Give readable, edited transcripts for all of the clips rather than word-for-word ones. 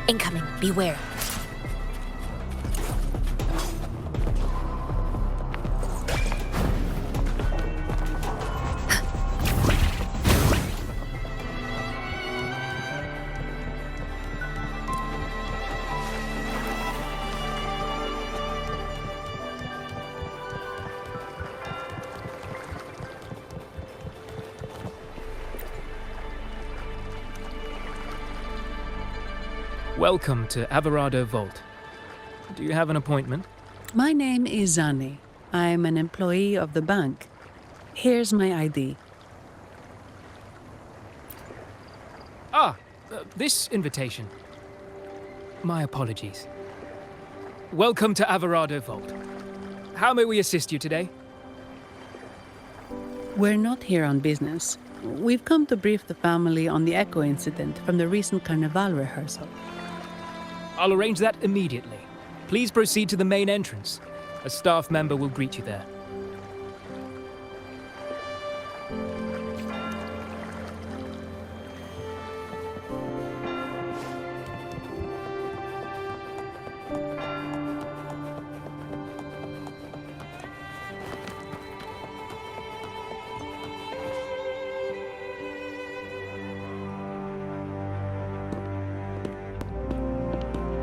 Incoming, beware. Welcome to Averado Vault. Do you have an appointment? My name is Zani. I'm an employee of the bank. Here's my ID. This invitation. My apologies. Welcome to Averado Vault. How may we assist you today? We're not here on business. We've come to brief the family on the echo incident from the recent Carnival rehearsal. I'll arrange that immediately. Please proceed to the main entrance. A staff member will greet you there.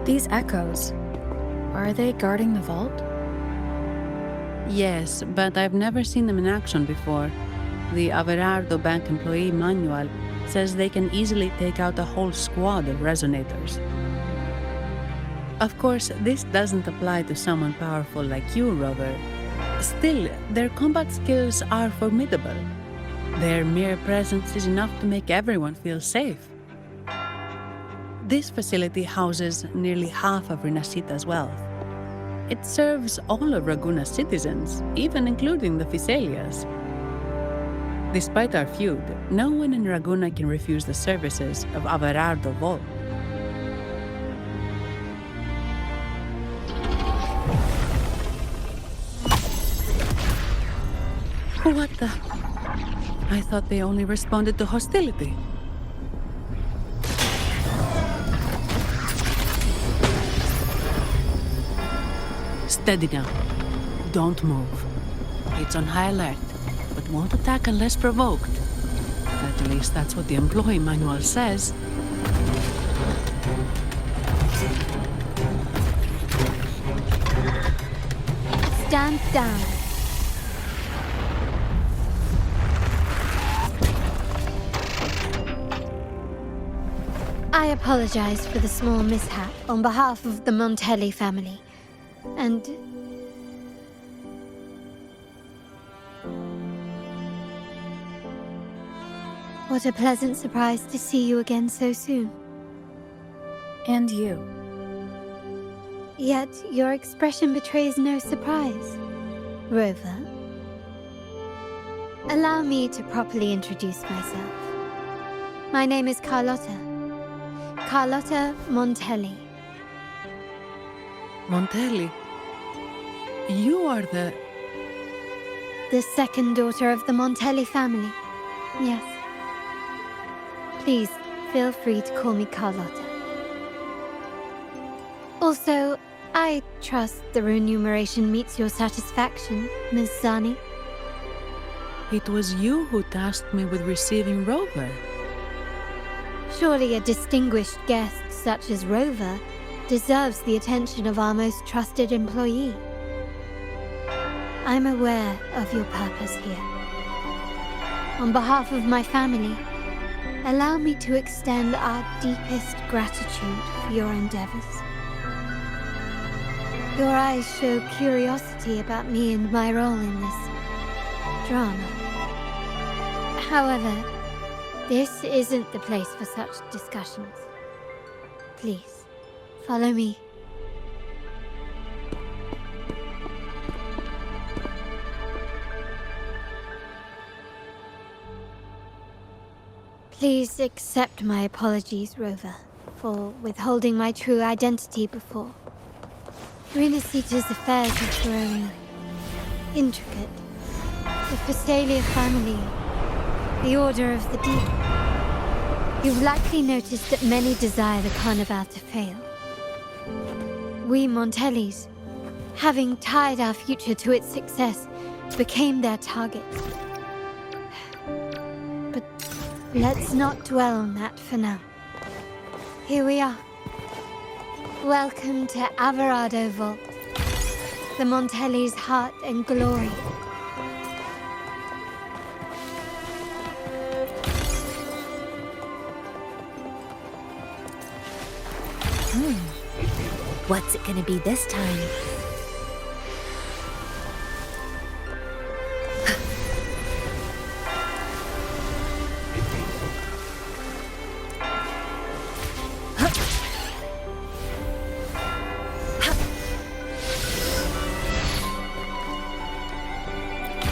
These echoes, are they guarding the vault? Yes, but I've never seen them in action before. The Averardo Bank employee manual says they can easily take out a whole squad of resonators. Of course, this doesn't apply to someone powerful like you, Rover. Still, their combat skills are formidable. Their mere presence is enough to make everyone feel safe. This facility houses nearly half of Rinascita's wealth. It serves all of Raguna's citizens, even including the Physaelias. Despite our feud, no one in Raguna can refuse the services of Averardo Vault. What the? I thought they only responded to hostility. Steady now. Don't move. It's on high alert, but won't attack unless provoked. At least that's what the employee manual says. Stand down. I apologize for the small mishap on behalf of the Montelli family. And what a pleasant surprise to see you again so soon. And you. Yet your expression betrays no surprise. Rover, allow me to properly introduce myself. My name is Carlotta. Carlotta Montelli. Montelli, you are the second daughter of the Montelli family. Yes. Please, feel free to call me Carlotta. Also, I trust the remuneration meets your satisfaction, Ms. Zani. It was you who tasked me with receiving Rover. Surely a distinguished guest such as Rover deserves the attention of our most trusted employee. I'm aware of your purpose here. On behalf of my family, allow me to extend our deepest gratitude for your endeavors. Your eyes show curiosity about me and my role in this drama. However, this isn't the place for such discussions. Please, follow me. Please accept my apologies, Rover, for withholding my true identity before. Rinascita's affairs have grown intricate. The Physaelia family, the Order of the Deep. You've likely noticed that many desire the Carnival to fail. We Montellis, having tied our future to its success, became their target. But let's not dwell on that for now. Here we are. Welcome to Averardo Vault, the Montellis' heart and glory. What's it gonna be this time?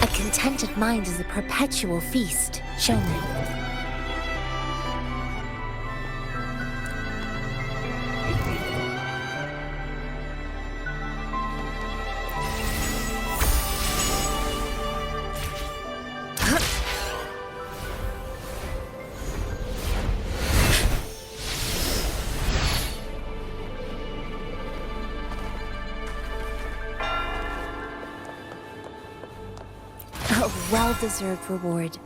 A contented mind is a perpetual feast. Show me. A well-deserved reward.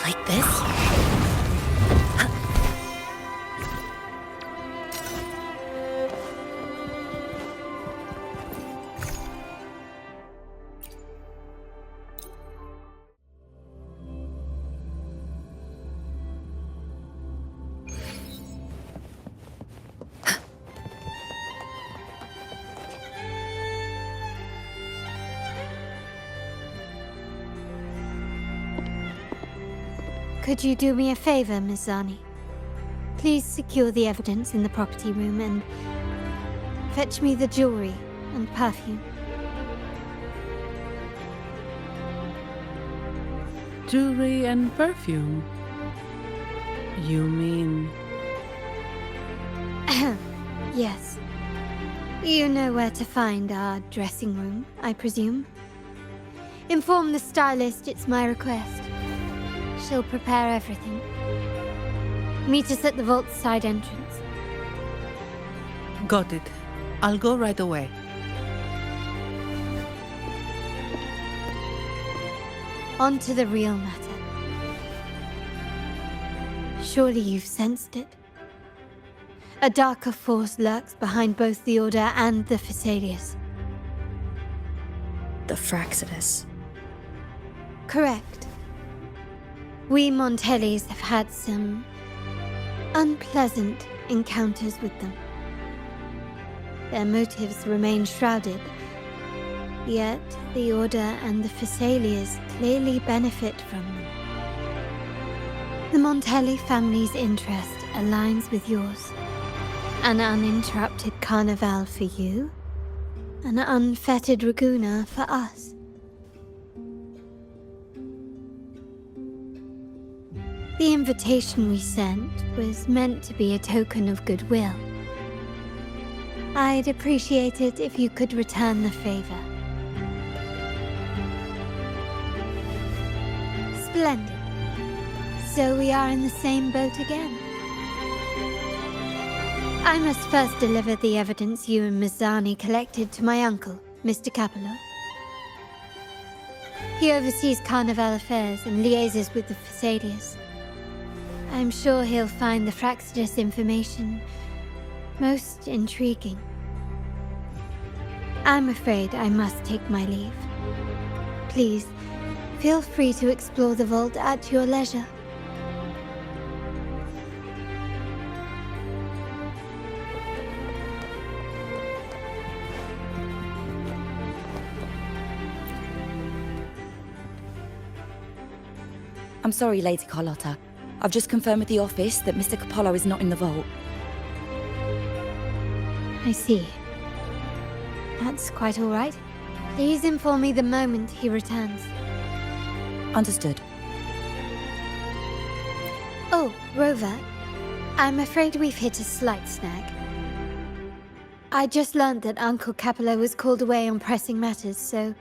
Like this? Could you do me a favor, Miss Zani? Please secure the evidence in the property room and fetch me the jewelry and perfume. Jewelry and perfume? You mean... Yes. You know where to find our dressing room, I presume? Inform the stylist it's my request. She'll prepare everything. Meet us at the vault's side entrance. Got it. I'll go right away. On to the real matter. Surely you've sensed it. A darker force lurks behind both the Order and the Phasaelius. The Fraxidus. Correct. We Montellis have had some unpleasant encounters with them. Their motives remain shrouded, yet the Order and the Phasaelius clearly benefit from them. The Montelli family's interest aligns with yours. An uninterrupted carnival for you, an unfettered Raguna for us. The invitation we sent was meant to be a token of goodwill. I'd appreciate it if you could return the favor. Splendid. So we are in the same boat again. I must first deliver the evidence you and Miss Zani collected to my uncle, Mr. Capello. He oversees Carnival affairs and liaises with the Phasaelius. I'm sure he'll find the Fraxidus information most intriguing. I'm afraid I must take my leave. please, feel free to explore the vault at your leisure. I'm sorry, Lady Carlotta. I've just confirmed with the office that Mr. Capello is not in the vault. I see. That's quite all right. Please inform me the moment he returns. Understood. Oh, Rover. I'm afraid we've hit a slight snag. I just learned that Uncle Capello was called away on pressing matters, so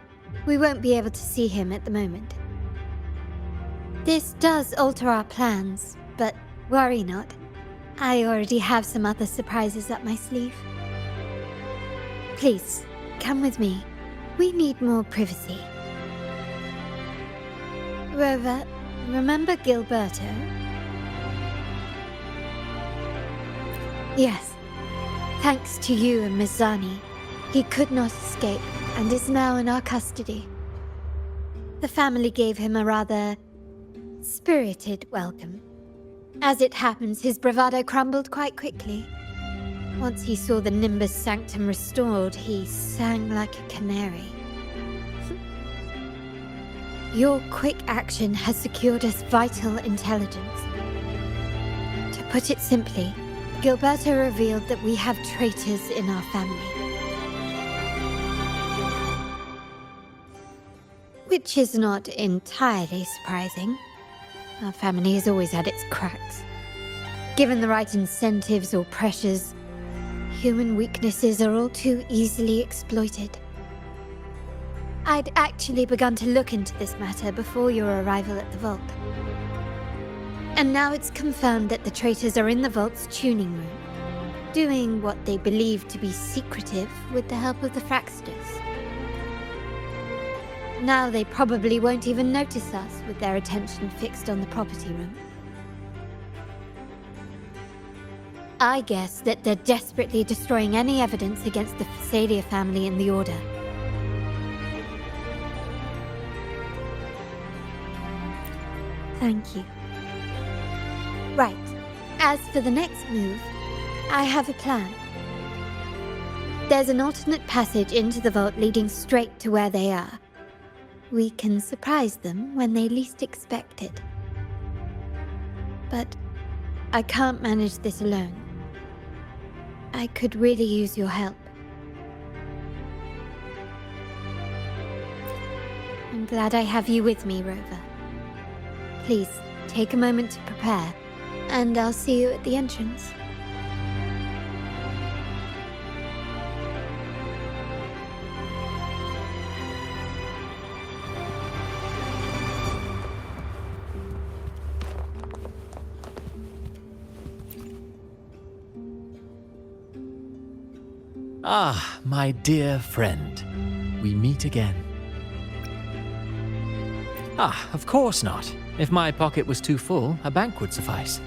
we won't be able to see him at the moment. This does alter our plans, but worry not. I already have some other surprises up my sleeve. Please, come with me. We need more privacy. Rover, remember Gilberto? Yes. Thanks to you and Miss Zani, he could not escape and is now in our custody. The family gave him a rather spirited welcome. As it happens, his bravado crumbled quite quickly. Once he saw the Nimbus Sanctum restored, he sang like a canary. Your quick action has secured us vital intelligence. To put it simply, Gilberto revealed that we have traitors in our family. Which is not entirely surprising. Our family has always had its cracks. Given the right incentives or pressures, human weaknesses are all too easily exploited. I'd actually begun to look into this matter before your arrival at the vault. And now it's confirmed that the traitors are in the vault's tuning room, doing what they believe to be secretive with the help of the Fraxters. Now they probably won't even notice us with their attention fixed on the property room. I guess that they're desperately destroying any evidence against the Phasalia family in the Order. Thank you. Right. As for the next move, I have a plan. There's an alternate passage into the vault leading straight to where they are. We can surprise them when they least expect it. But I can't manage this alone. I could really use your help. I'm glad I have you with me, Rover. Please, take a moment to prepare, and I'll see you at the entrance. Ah, my dear friend. We meet again. Ah, of course not. If my pocket was too full, a bank would suffice.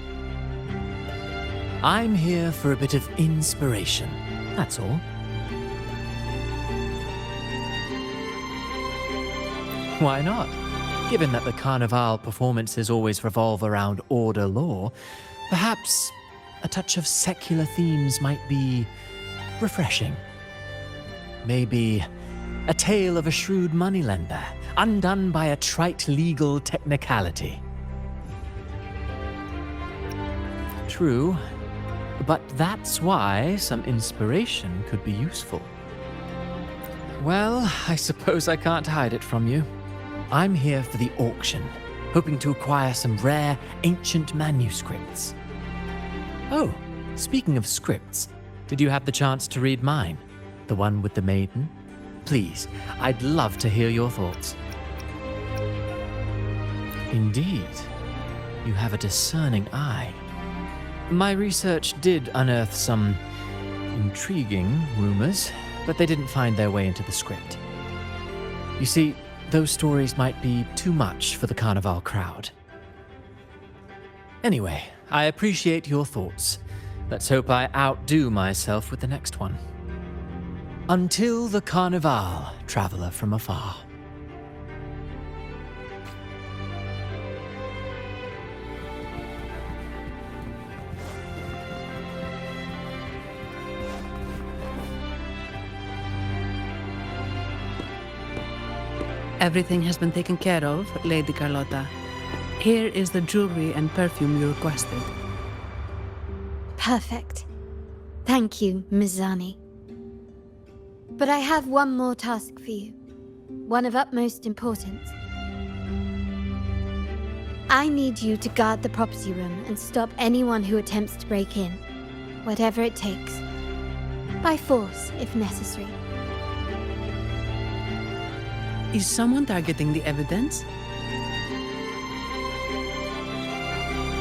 I'm here for a bit of inspiration, that's all. Why not? Given that the Carnival performances always revolve around Order lore, perhaps a touch of secular themes might be refreshing. Maybe a tale of a shrewd moneylender, undone by a trite legal technicality. True, but that's why some inspiration could be useful. Well, I suppose I can't hide it from you. I'm here for the auction, hoping to acquire some rare, ancient manuscripts. Oh, speaking of scripts, did you have the chance to read mine? The one with the maiden? Please, I'd love to hear your thoughts. Indeed, you have a discerning eye. My research did unearth some intriguing rumors, but they didn't find their way into the script. You see, those stories might be too much for the Carnival crowd. Anyway, I appreciate your thoughts. Let's hope I outdo myself with the next one. Until the Carnival, traveler from afar. Everything has been taken care of, Lady Carlotta. Here is the jewelry and perfume you requested. Perfect. Thank you, Mizani. But I have one more task for you. One of utmost importance. I need you to guard the property room and stop anyone who attempts to break in. Whatever it takes. By force, if necessary. Is someone targeting the evidence?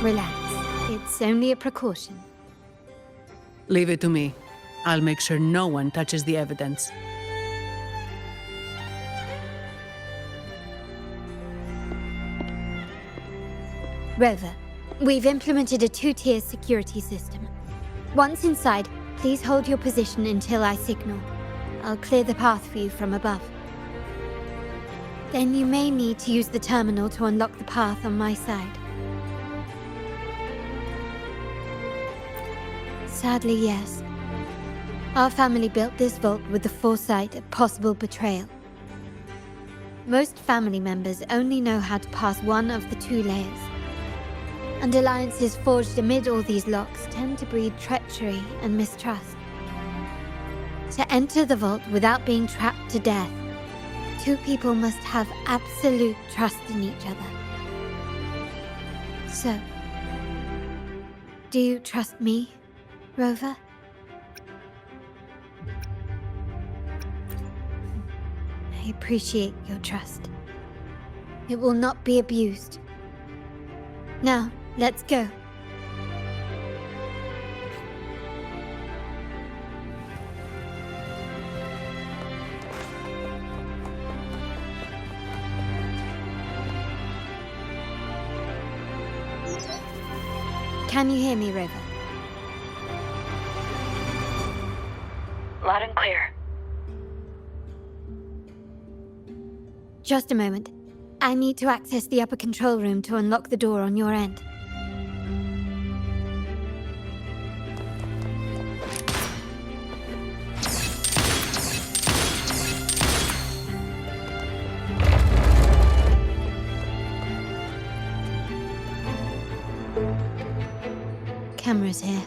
Relax. It's only a precaution. Leave it to me. I'll make sure no one touches the evidence. Rover, we've implemented a 2-tier security system. Once inside, please hold your position until I signal. I'll clear the path for you from above. Then you may need to use the terminal to unlock the path on my side. Sadly, yes. Our family built this vault with the foresight of possible betrayal. Most family members only know how to pass one of the 2 layers. And alliances forged amid all these locks tend to breed treachery and mistrust. To enter the vault without being trapped to death, 2 people must have absolute trust in each other. So, do you trust me, Rover? I appreciate your trust. It will not be abused. Now, let's go. Can you hear me, Rover? Loud and clear. Just a moment. I need to access the upper control room to unlock the door on your end. Cameras here.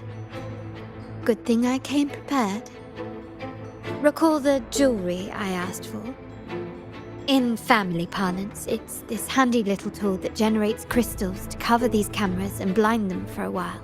Good thing I came prepared. Recall the jewelry I asked for? In family parlance, it's this handy little tool that generates crystals to cover these cameras and blind them for a while.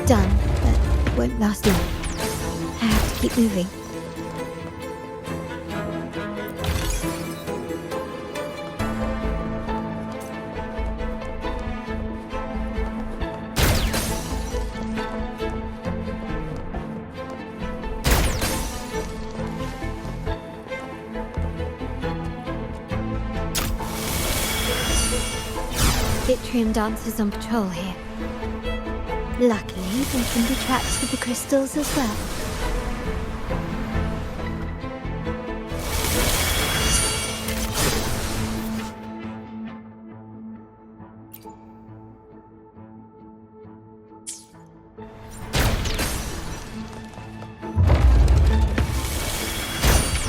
Done, but won't last long. I have to keep moving. Yttrium dancers on patrol here. Luckily, they can be trapped with the crystals as well.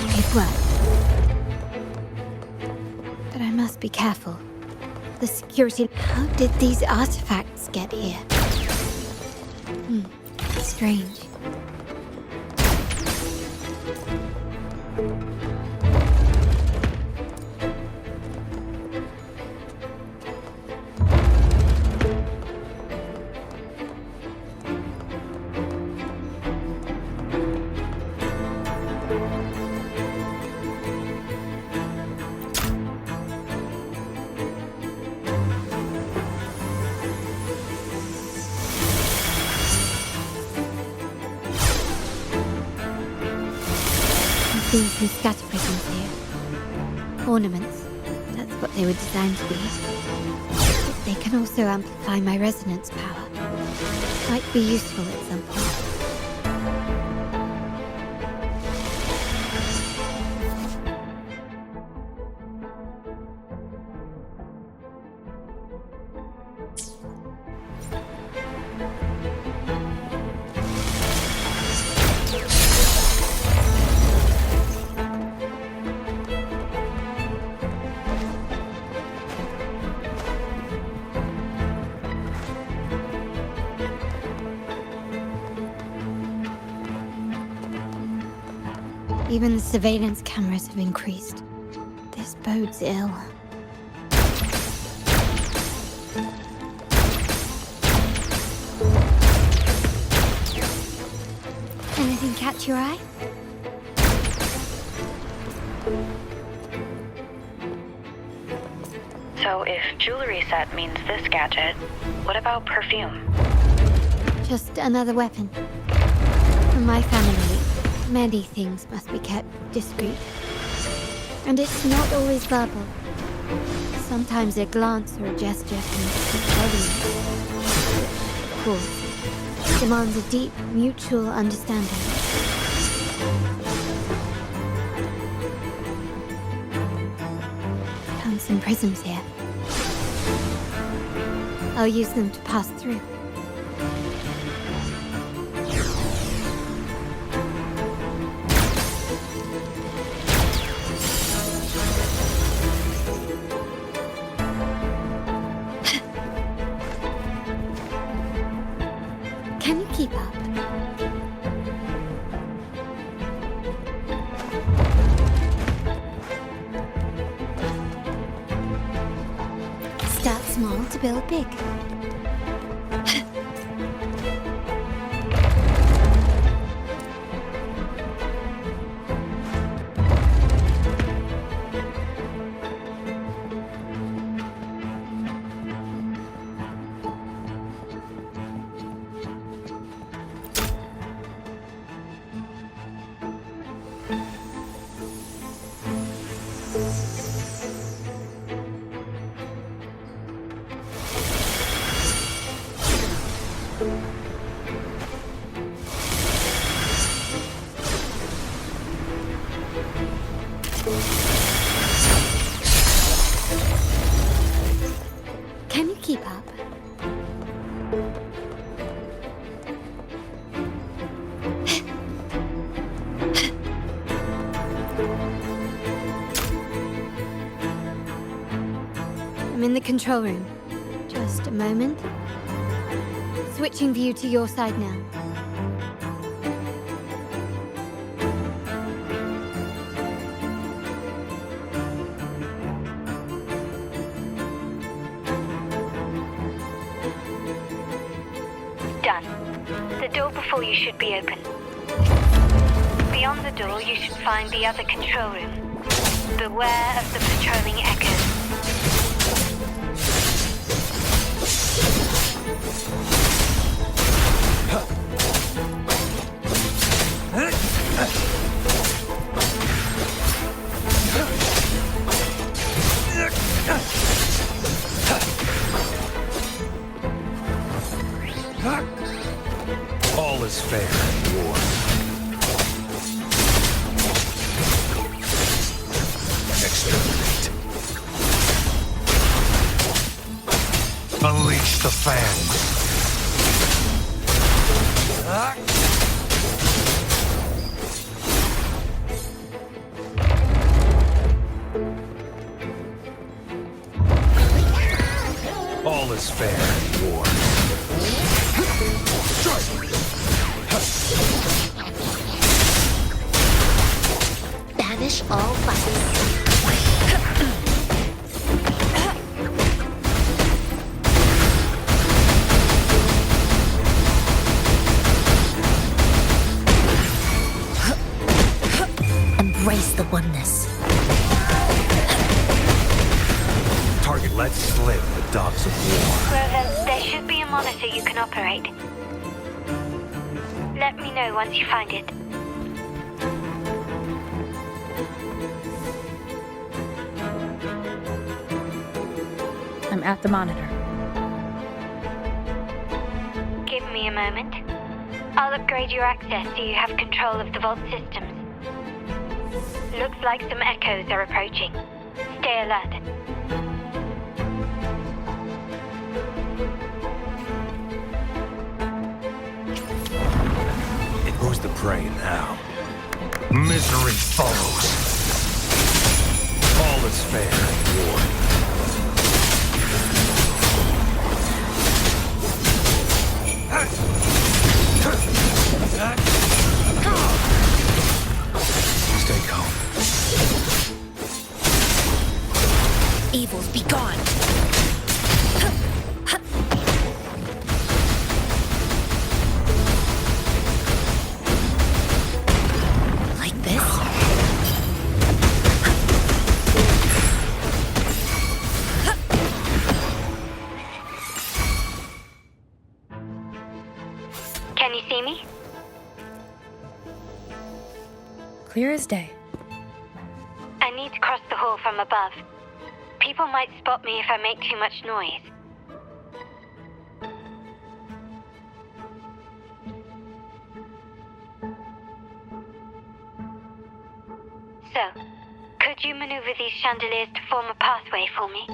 It worked. But I must be careful. The security... How did these artifacts get here? Strange. Seen some scatter prisms here. Ornaments, what they were designed to be. But they can also amplify my resonance power. Might be useful at some point. Even the surveillance cameras have increased. This bodes ill. Anything catch your eye? So if jewelry set means this gadget, what about perfume? Just another weapon. For my family, many things must be kept discreet. And it's not always verbal. Sometimes a glance or a gesture can speak volumes. Of course, demands a deep mutual understanding. Found some prisms here. I'll use them to pass through. Can you keep up? Start small to build big. Can you keep up? I'm in the control room. Just a moment. Switching view to your side now. Done. The door before you should be open. Beyond the door, you should find the other control room. Beware of the patrolling echoes. All is fair in war. Exterminate. Unleash the fangs. All is fair in war. Banish all vice. Embrace the oneness. Target let slip the dogs of war. Rover, there should be a monitor you can operate. Let me know once you find it. at the monitor. Give me a moment. I'll upgrade your access so you have control of the vault systems. Looks like some echoes are approaching. Stay alert. Who's the prey now? Misery follows. All is fair in war. Stay calm. Evils be gone. Like this? Can you see me? Clear as day. I need to cross the hall from above. People might spot me if I make too much noise. So, could you maneuver these chandeliers to form a pathway for me?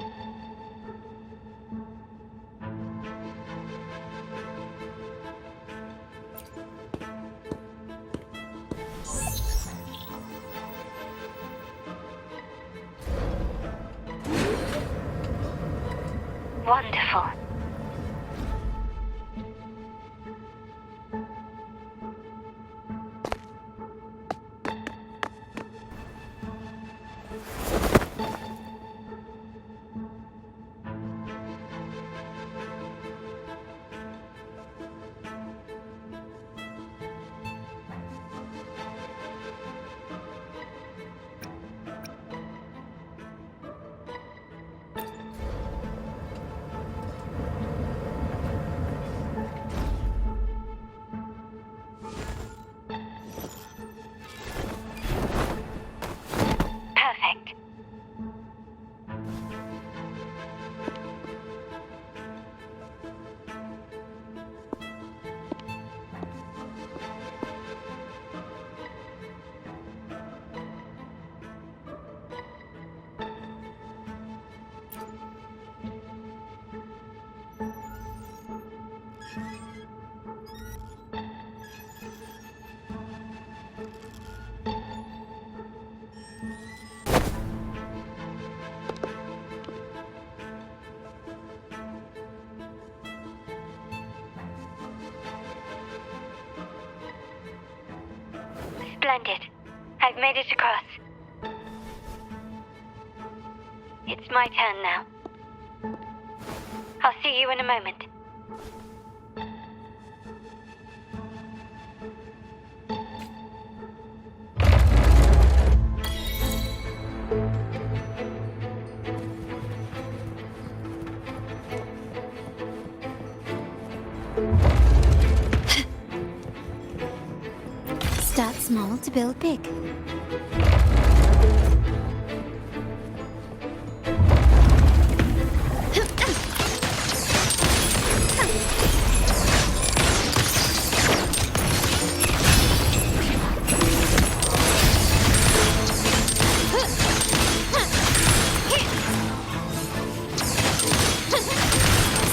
Wonderful. Perfect. Splendid. I've made it across. It's my turn now. I'll see you in a moment. Start small to build big.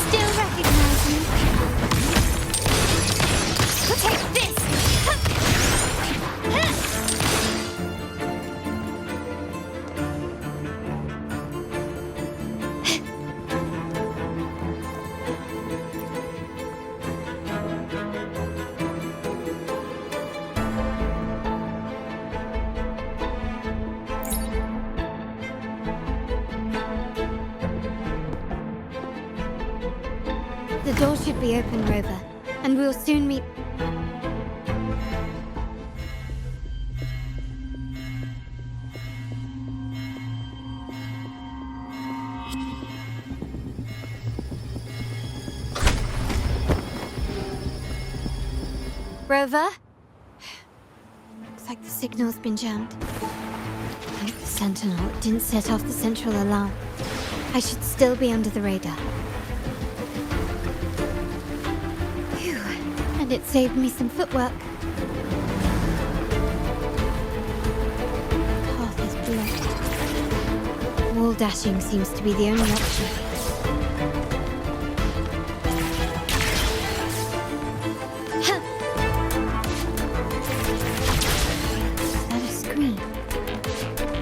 Still recognize me? Take this! The door should be open, Rover, and we'll soon meet. Rover? Looks like the signal's been jammed. Thank the Sentinel it didn't set off the central alarm. I should still be under the radar. Phew, and it saved me some footwork. Path is blocked. Wall dashing seems to be the only option. Is that a screen?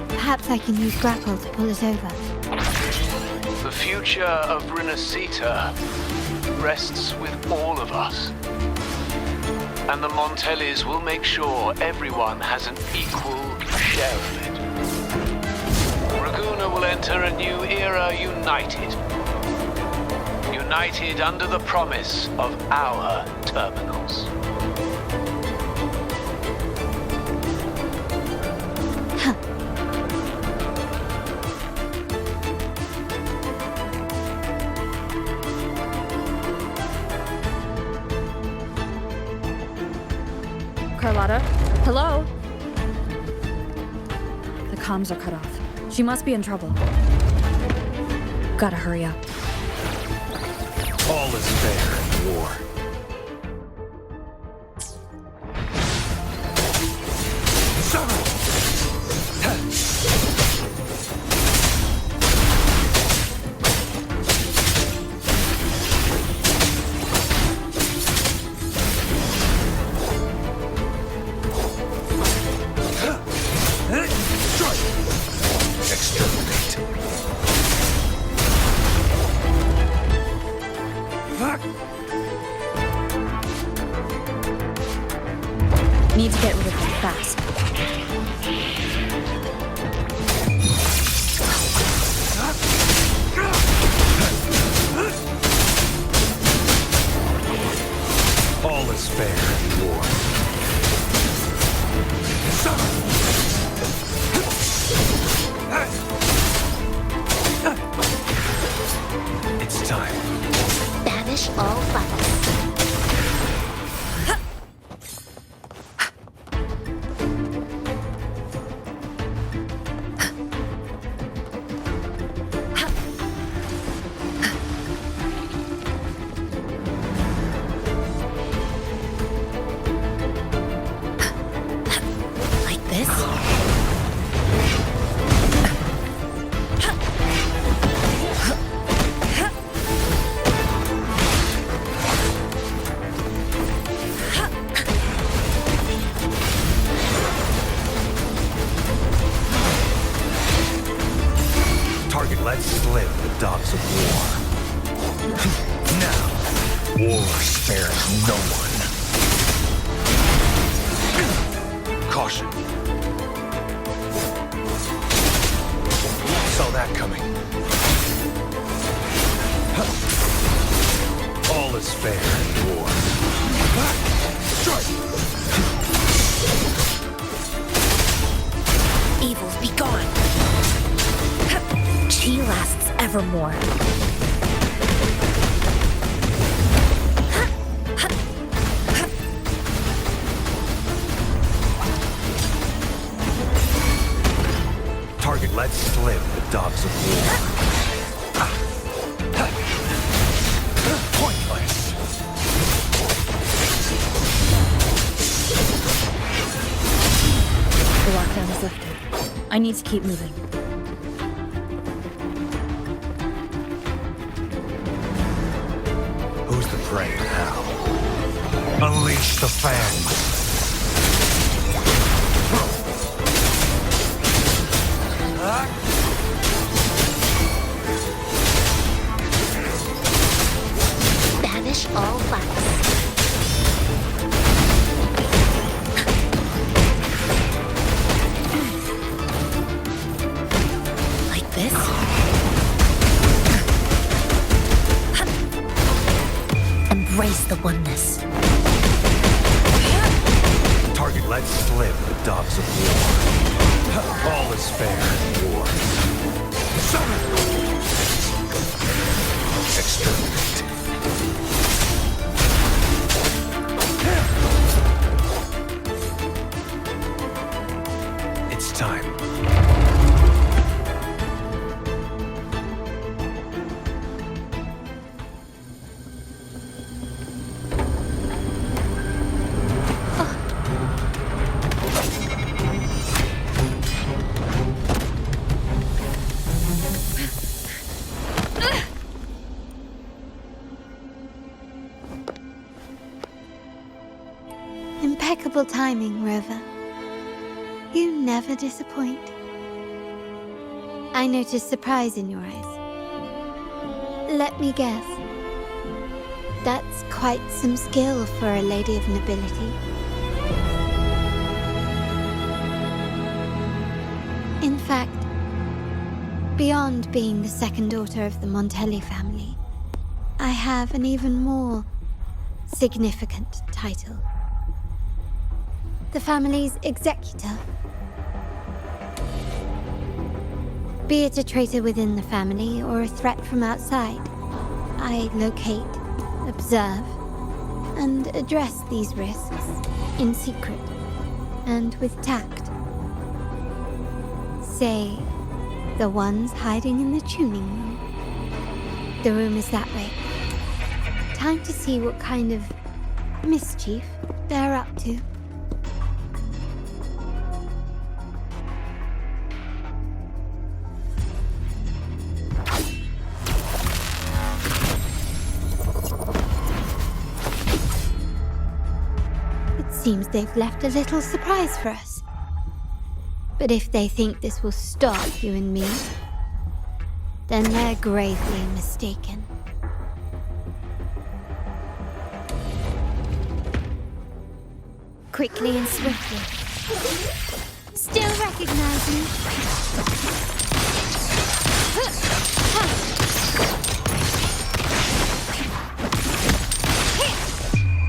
Perhaps I can use grapple to pull it over. The future of Renacita rests with all of us. And the Montellis will make sure everyone has an equal share of it. Raguna will enter a new era united. United under the promise of our terminals. Carlotta? Hello? The comms are cut off. She must be in trouble. Gotta hurry up. All is fair in war. Need to get rid of them fast. All is fair in war. It's time. Banish all violence. Let slip the dogs of war. Now, war spares no one. Caution. Saw that coming. All is fair in war. Strike! Evils be gone. She lasts evermore. Target let slip the dogs of war. Pointless. The lockdown is lifted. I need to keep moving. Who's the prey now? Unleash the fangs. Banish all violence. Like this? Embrace the oneness. Target let slip the dogs of war. All is fair in war. Exterminate. It's time. Wonderful timing, Rover. You never disappoint. I notice surprise in your eyes. Let me guess. That's quite some skill for a lady of nobility. In fact, beyond being the second daughter of the Montelli family, I have an even more significant title. The family's executor. Be it a traitor within the family or a threat from outside, I locate, observe, and address these risks in secret and with tact. Say, the ones hiding in the tuning room. The room is that way. Time to see what kind of mischief they're up to. Seems they've left a little surprise for us. But if they think this will stop you and me, then they're gravely mistaken. Quickly and swiftly. Still recognize me?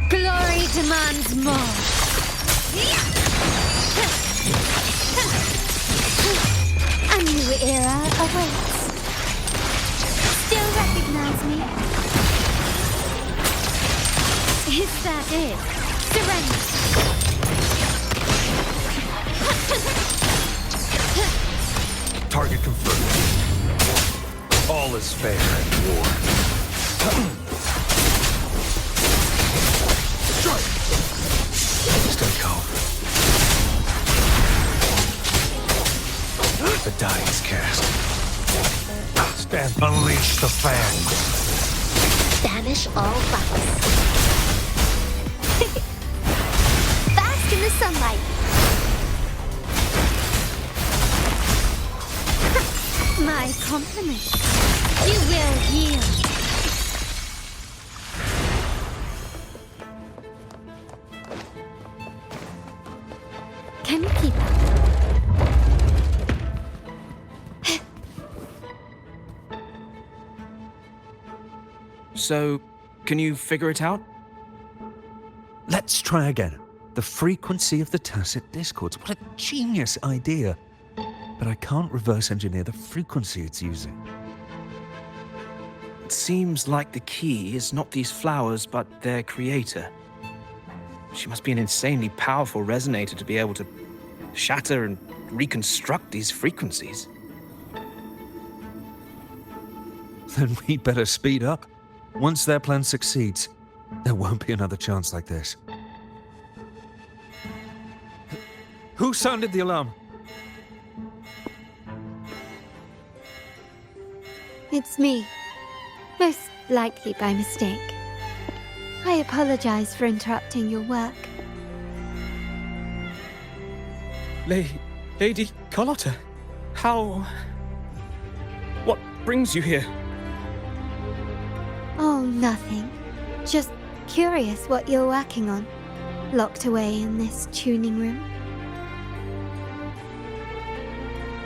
Glory demands more. A new era awaits. Still recognize me? Is that it? Surrender. Target confirmed. All is fair in war. Strike! Stay calm. The die is cast. Stand. Unleash the fangs. Banish all bugs. Bask in the sunlight. My compliment. You will yield. Can you keep up? So, can you figure it out? Let's try again. The frequency of the tacit discords. What a genius idea. But I can't reverse engineer the frequency it's using. It seems like the key is not these flowers, but their creator. She must be an insanely powerful resonator to be able to shatter and reconstruct these frequencies. Then we better speed up. Once their plan succeeds, there won't be another chance like this. Who sounded the alarm? It's me. Most likely by mistake. I apologize for interrupting your work. Lady Carlotta, how... What brings you here? Oh, nothing. Just curious what you're working on. Locked away in this tuning room.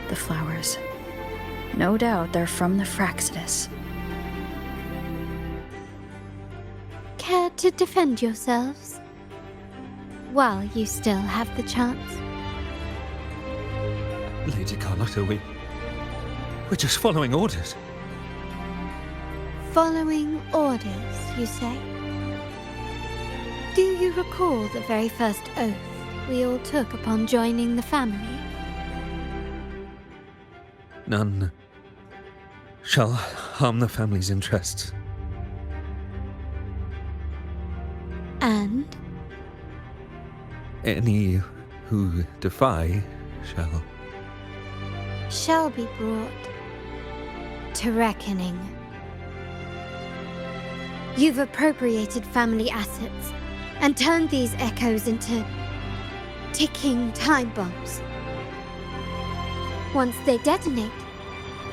The flowers. No doubt they're from the Fraxidus. Care to defend yourselves? While you still have the chance. Lady Carlotta, we're just following orders. Following orders, you say? Do you recall the very first oath we all took upon joining the family? None shall harm the family's interests. And? Any who defy shall be brought to reckoning. You've appropriated family assets and turned these echoes into ticking time bombs. Once they detonate,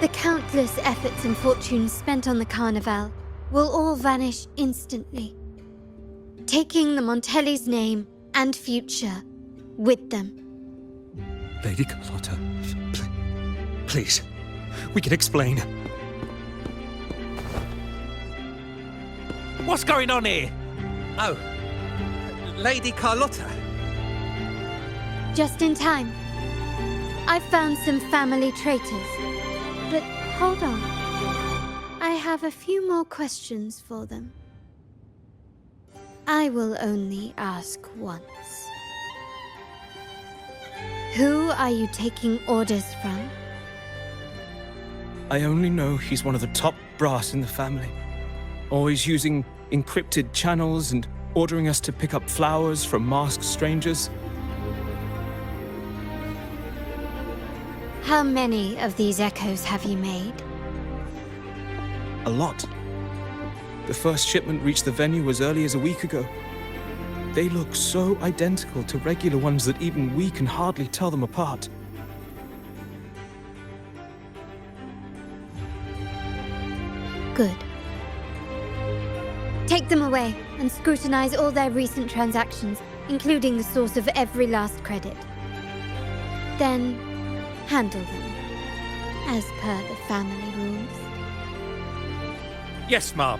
the countless efforts and fortunes spent on the Carnival will all vanish instantly, taking the Montelli's name and future with them. Lady Carlotta, please, we can explain. What's going on here? Oh, Lady Carlotta. Just in time. I've found some family traitors. But hold on. I have a few more questions for them. I will only ask once. Who are you taking orders from? I only know he's one of the top brass in the family. Always using encrypted channels and ordering us to pick up flowers from masked strangers. How many of these echoes have you made? A lot. The first shipment reached the venue as early as a week ago. They look so identical to regular ones that even we can hardly tell them apart. Good. Take them away and scrutinize all their recent transactions, including the source of every last credit. Then, handle them, as per the family rules. Yes, Mom.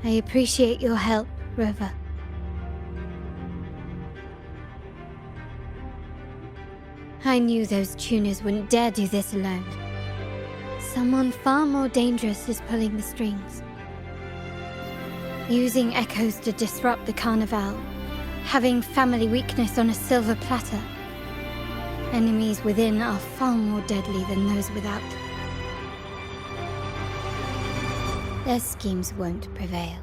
I appreciate your help, Rover. I knew those tuners wouldn't dare do this alone. Someone far more dangerous is pulling the strings. Using echoes to disrupt the Carnival. Having family weakness on a silver platter. Enemies within are far more deadly than those without. Their schemes won't prevail.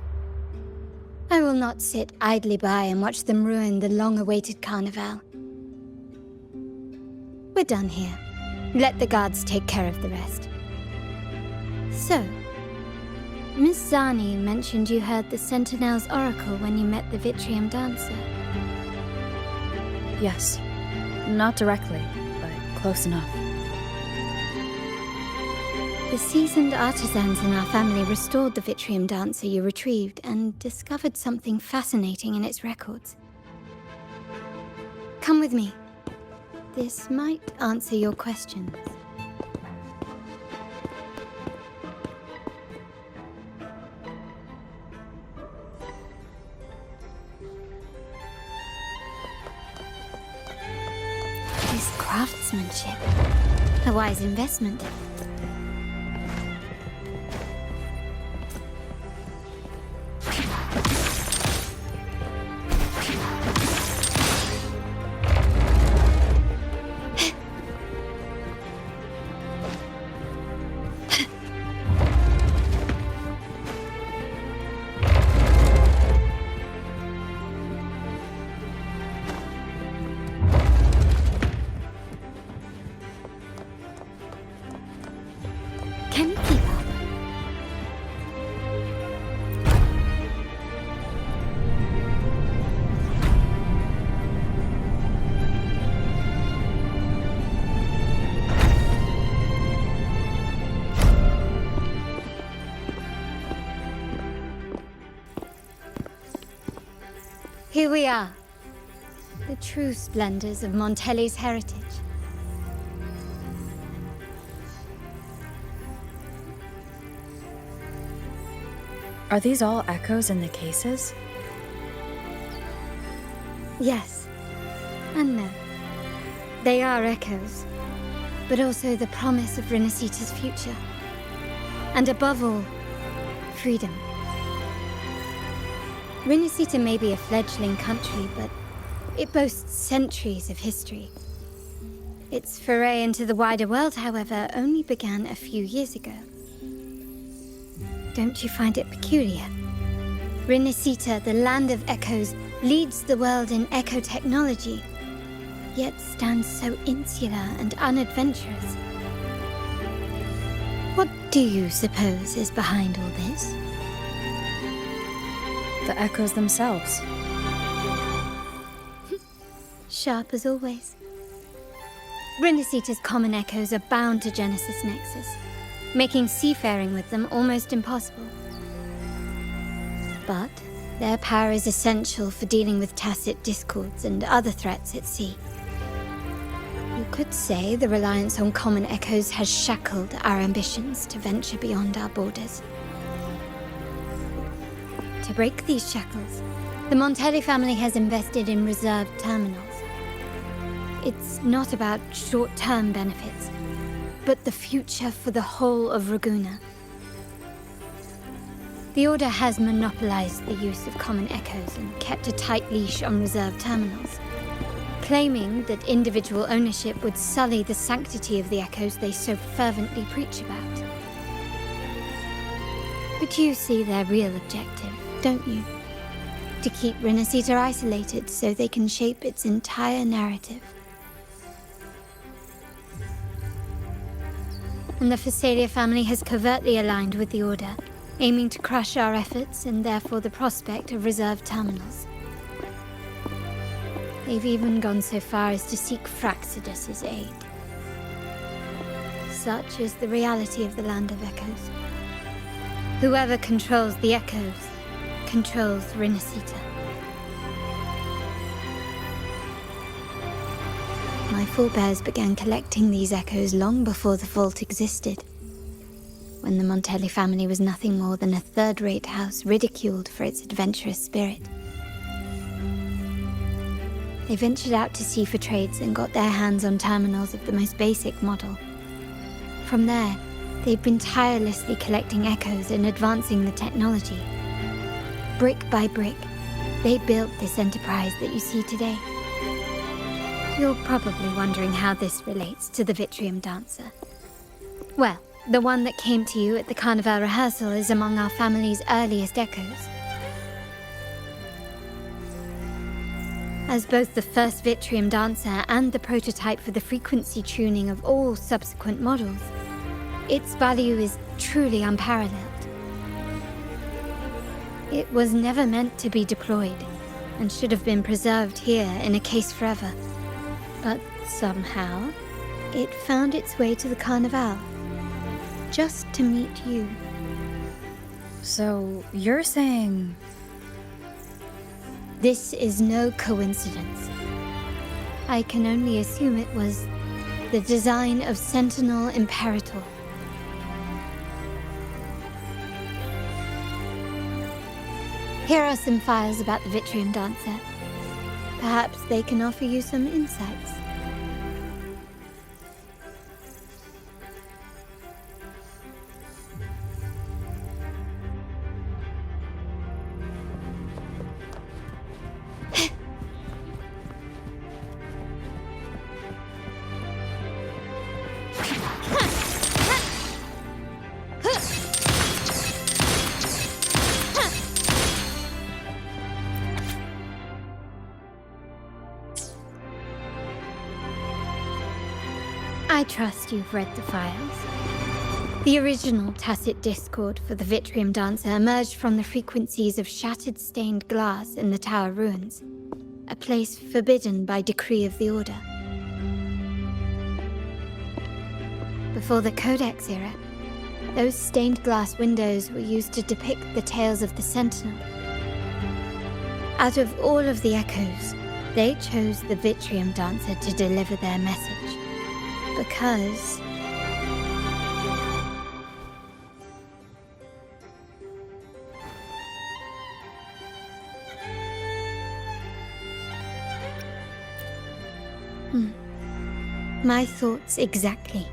I will not sit idly by and watch them ruin the long-awaited Carnival. We're done here. Let the guards take care of the rest. So, Miss Zani mentioned you heard the Sentinel's oracle when you met the Vitrium dancer. Yes. Not directly, but close enough. The seasoned artisans in our family restored the Vitrium dancer you retrieved and discovered something fascinating in its records. Come with me. This might answer your questions. This craftsmanship. A wise investment. Can you keep up? Here we are. The true splendors of Montelli's heritage. Are these all echoes in the cases? Yes. And no. They are echoes, but also the promise of Renacita's future. And above all, freedom. Renacita may be a fledgling country, but it boasts centuries of history. Its foray into the wider world, however, only began a few years ago. Don't you find it peculiar? Renacita, the land of echoes, leads the world in echo technology, yet stands so insular and unadventurous. What do you suppose is behind all this? The echoes themselves. Sharp as always. Renacita's common echoes are bound to Genesis Nexus, making seafaring with them almost impossible. But their power is essential for dealing with tacit discords and other threats at sea. You could say the reliance on common echoes has shackled our ambitions to venture beyond our borders. To break these shackles, the Montelli family has invested in reserved terminals. It's not about short-term benefits, but the future for the whole of Raguna. The Order has monopolized the use of common echoes and kept a tight leash on reserved terminals, claiming that individual ownership would sully the sanctity of the echoes they so fervently preach about. But you see their real objective, don't you? To keep Renacita isolated so they can shape its entire narrative. And the Phasalia family has covertly aligned with the Order, aiming to crush our efforts and therefore the prospect of reserved terminals. They've even gone so far as to seek Fraxidus's aid. Such is the reality of the Land of Echoes. Whoever controls the Echoes controls Renacita. My forebears began collecting these echoes long before the vault existed, when the Montelli family was nothing more than a third-rate house ridiculed for its adventurous spirit. They ventured out to sea for trades and got their hands on terminals of the most basic model. From there, they've been tirelessly collecting echoes and advancing the technology. Brick by brick, they built this enterprise that you see today. You're probably wondering how this relates to the Vitrium Dancer. Well, the one that came to you at the Carnival rehearsal is among our family's earliest echoes. As both the first Vitrium Dancer and the prototype for the frequency tuning of all subsequent models, its value is truly unparalleled. It was never meant to be deployed, and should have been preserved here in a case forever. But somehow, it found its way to the Carnival, just to meet you. So, you're saying... This is no coincidence. I can only assume it was the design of Sentinel Imperator. Here are some files about the Vitrium Dancer. Perhaps they can offer you some insights. I trust you've read the files. The original tacit discord for the Vitrium Dancer emerged from the frequencies of shattered stained glass in the tower ruins, a place forbidden by decree of the Order. Before the Codex era, those stained glass windows were used to depict the tales of the Sentinel. Out of all of the echoes, they chose the Vitrium Dancer to deliver their message. Because... My thoughts exactly.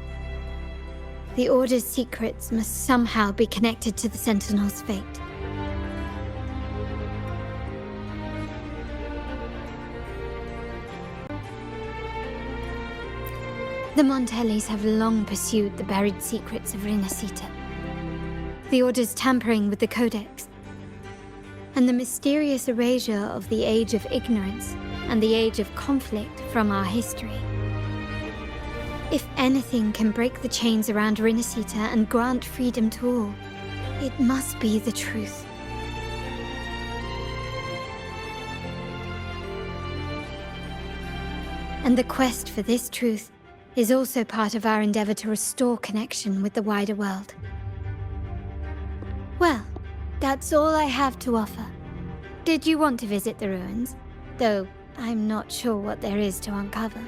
The Order's secrets must somehow be connected to the Sentinel's fate. The Montellis have long pursued the buried secrets of Renacita, the Order's tampering with the Codex, and the mysterious erasure of the Age of Ignorance and the Age of Conflict from our history. If anything can break the chains around Renacita and grant freedom to all, it must be the truth. And the quest for this truth is also part of our endeavor to restore connection with the wider world. Well, that's all I have to offer. Did you want to visit the ruins? Though I'm not sure what there is to uncover.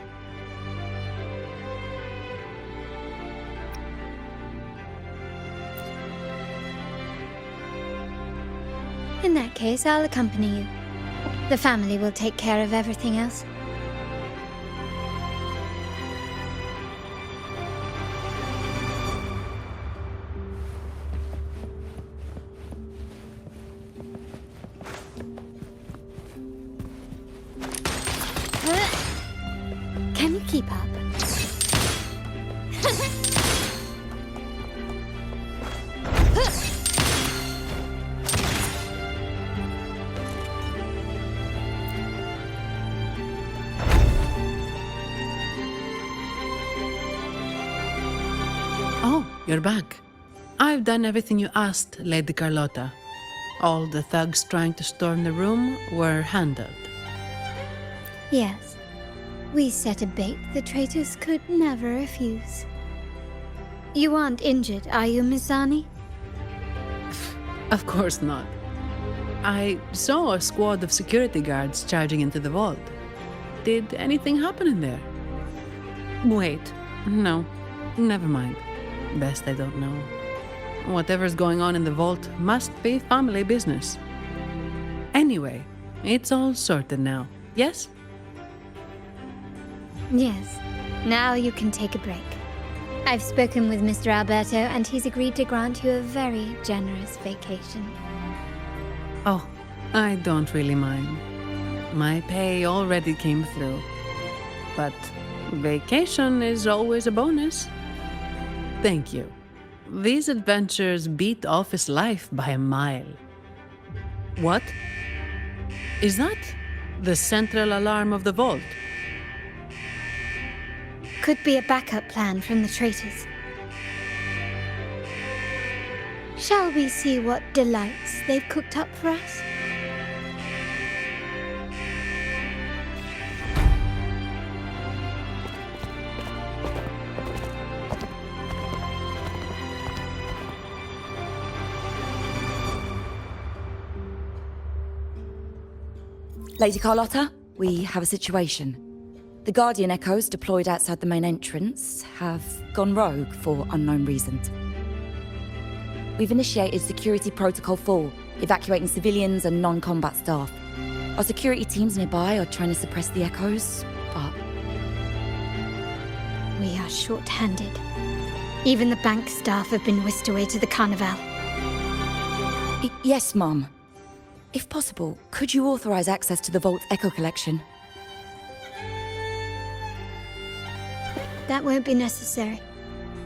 In that case, I'll accompany you. The family will take care of everything else. Can you keep up? Oh, you're back. I've done everything you asked, Lady Carlotta. All the thugs trying to storm the room were handled. Yes. We set a bait the traitors could never refuse. You aren't injured, are you, Miss Arnie? Of course not. I saw a squad of security guards charging into the vault. Did anything happen in there? Wait, no, never mind. Best I don't know. Whatever's going on in the vault must be family business. Anyway, it's all sorted now, yes? Yes. Now you can take a break. I've spoken with Mr. Alberto, and he's agreed to grant you a very generous vacation. Oh, I don't really mind. My pay already came through. But vacation is always a bonus. Thank you. These adventures beat office life by a mile. What? Is that the central alarm of the vault? Could be a backup plan from the traitors. Shall we see what delights they've cooked up for us? Lady Carlotta, we have a situation. The Guardian Echoes deployed outside the main entrance have gone rogue for unknown reasons. We've initiated Security Protocol 4, evacuating civilians and non-combat staff. Our security teams nearby are trying to suppress the Echoes, but... We are short-handed. Even the bank staff have been whisked away to the Carnival. Yes, Mum. If possible, could you authorize access to the Vault's Echo collection? That won't be necessary.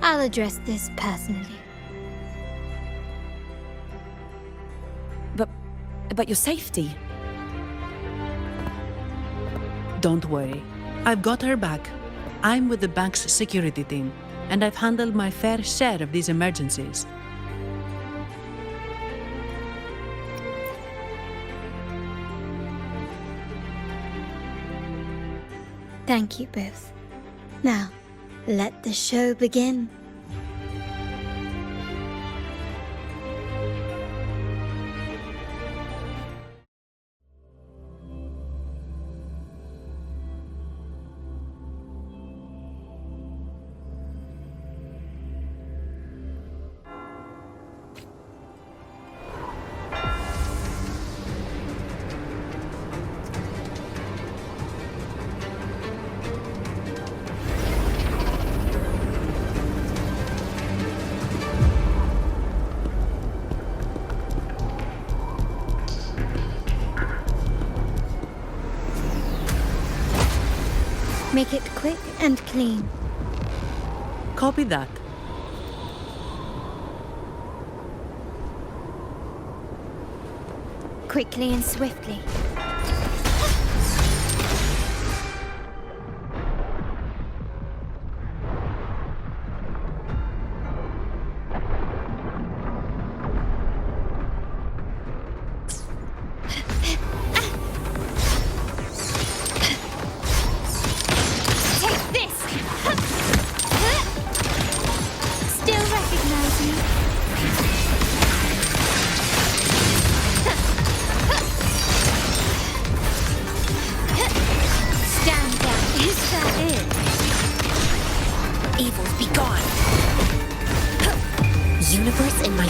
I'll address this personally. But your safety? Don't worry. I've got her back. I'm with the bank's security team, and I've handled my fair share of these emergencies. Thank you both. Now, let the show begin. Make it quick and clean. Copy that. Quickly and swiftly.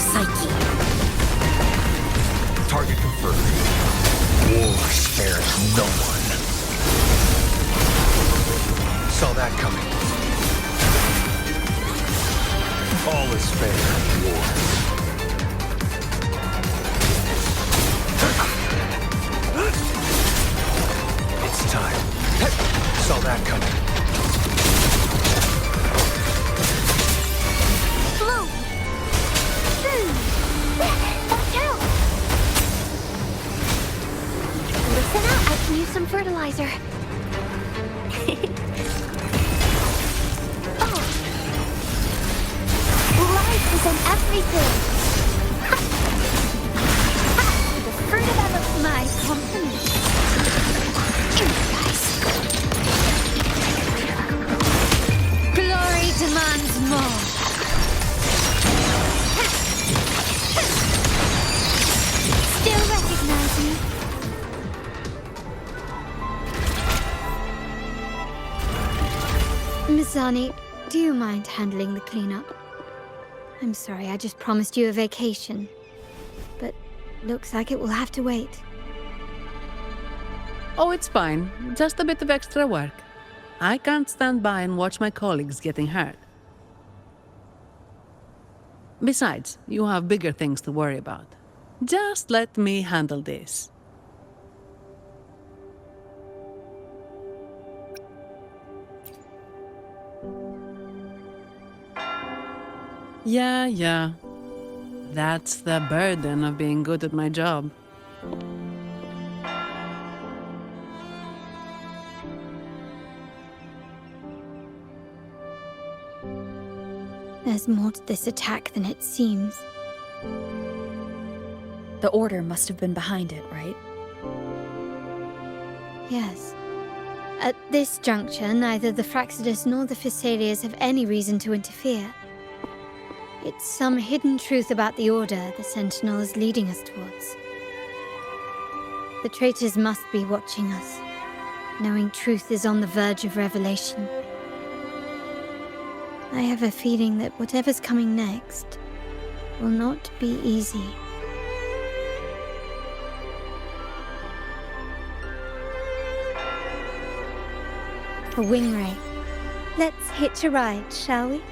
psyche. Target confirmed. War spares no one. Saw that coming. All is fair in war. It's time. Saw that coming. Blue! Watch out! Listen up, I can use some fertilizer. Oh! Life is in everything! The fruit of my compliment. Guys. Glory demands more. Still recognize me? Mizani, do you mind handling the cleanup? I'm sorry, I just promised you a vacation. But looks like it will have to wait. Oh, it's fine. Just a bit of extra work. I can't stand by and watch my colleagues getting hurt. Besides, you have bigger things to worry about. Just let me handle this. Yeah. That's the burden of being good at my job. There's more to this attack than it seems. The Order must have been behind it, right? Yes. At this juncture, neither the Fraxidus nor the Physaelias have any reason to interfere. It's some hidden truth about the Order the Sentinel is leading us towards. The traitors must be watching us, knowing truth is on the verge of revelation. I have a feeling that whatever's coming next will not be easy. A wing ray. Let's hitch a ride, shall we?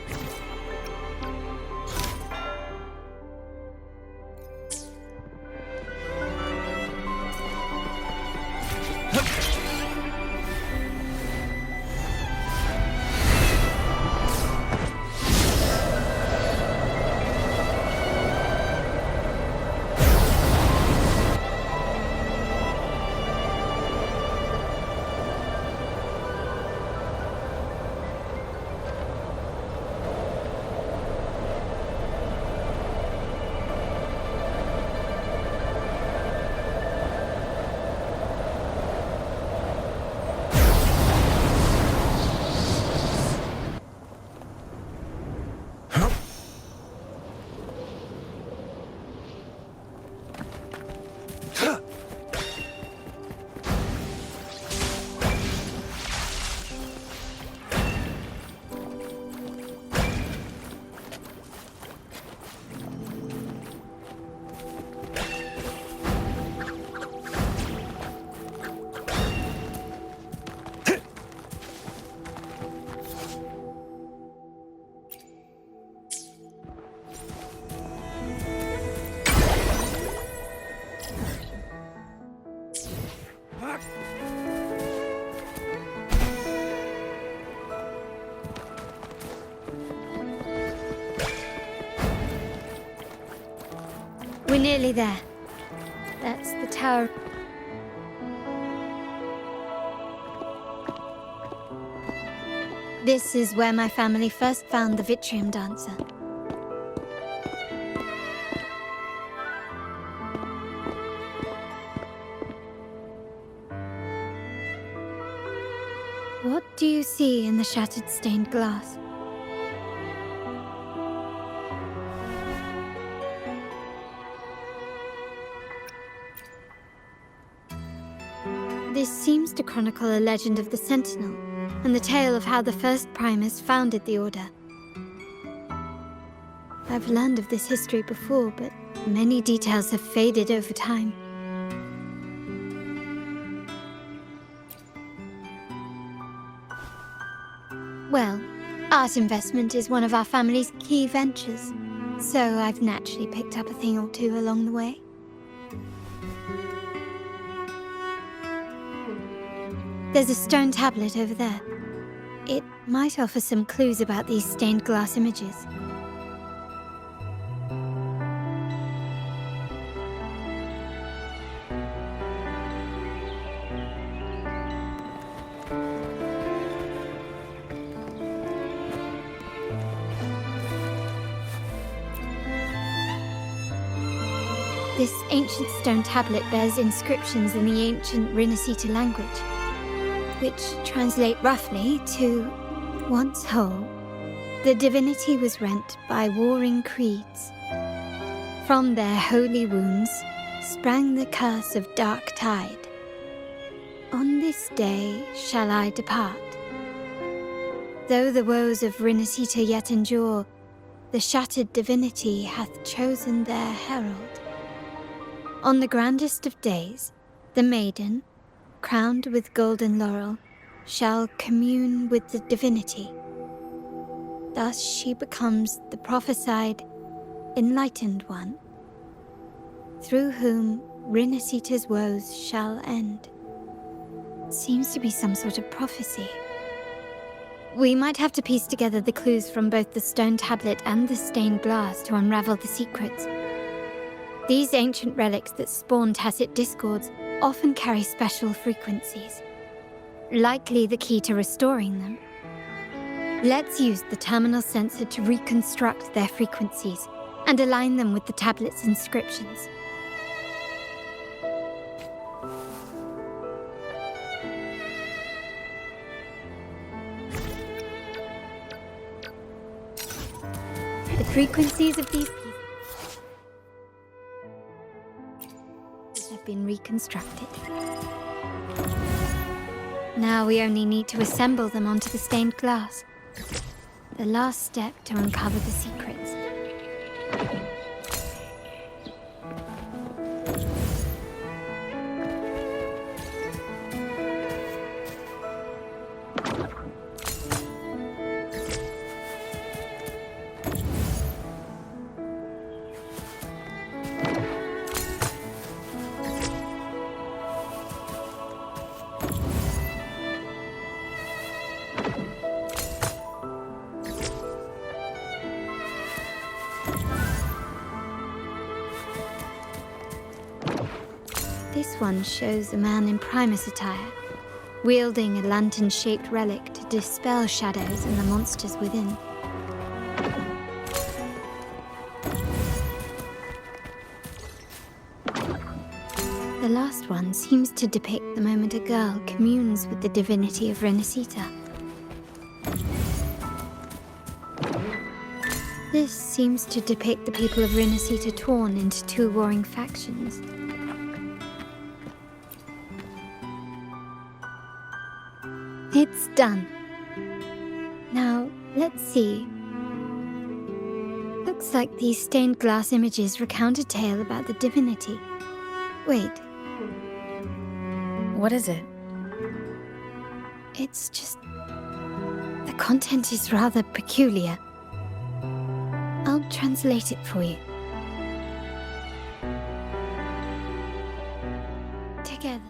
We're nearly there. That's the tower. This is where my family first found the Vitrium Dancer. What do you see in the shattered stained glass? This seems to chronicle a legend of the Sentinel, and the tale of how the first Primus founded the Order. I've learned of this history before, but many details have faded over time. Well, art investment is one of our family's key ventures, so I've naturally picked up a thing or two along the way. There's a stone tablet over there. It might offer some clues about these stained glass images. This ancient stone tablet bears inscriptions in the ancient Rinascita language, which translate roughly to, once whole, the divinity was rent by warring creeds. From their holy wounds sprang the curse of dark tide. On this day shall I depart. Though the woes of Rinascita yet endure, the shattered divinity hath chosen their herald. On the grandest of days, the maiden, crowned with golden laurel, shall commune with the divinity. Thus she becomes the prophesied, enlightened one, through whom Rinascita's woes shall end. Seems to be some sort of prophecy. We might have to piece together the clues from both the stone tablet and the stained glass to unravel the secrets. These ancient relics that spawn tacit discords often carry special frequencies, likely the key to restoring them. Let's use the terminal sensor to reconstruct their frequencies and align them with the tablet's inscriptions. The frequencies of these pieces have been reconstructed. Now we only need to assemble them onto the stained glass. The last step to uncover the secrets. This one shows a man in Primus attire, wielding a lantern-shaped relic to dispel shadows and the monsters within. The last one seems to depict the moment a girl communes with the divinity of Rinascita. This seems to depict the people of Rinascita torn into two warring factions. It's done. Now, let's see. Looks like these stained glass images recount a tale about the divinity. Wait. What is it? It's just... the content is rather peculiar. I'll translate it for you. Together.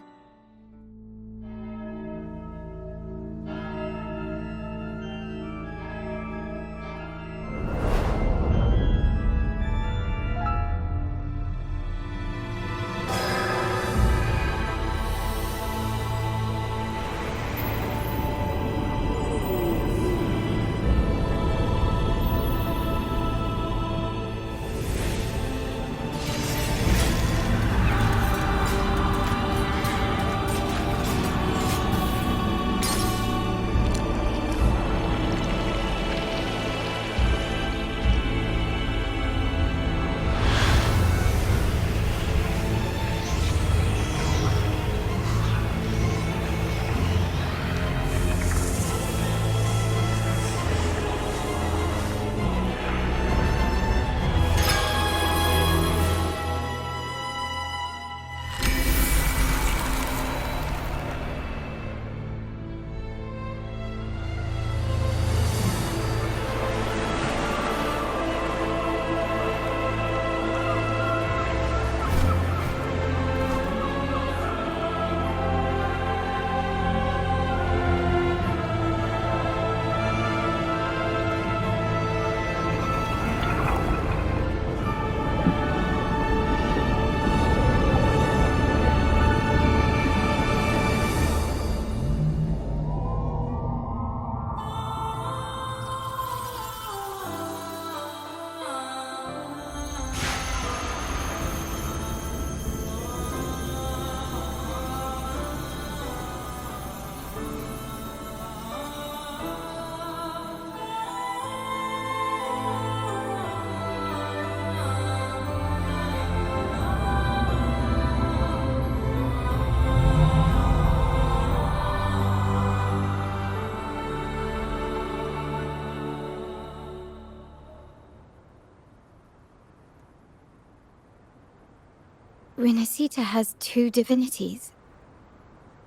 Renacita has 2 divinities.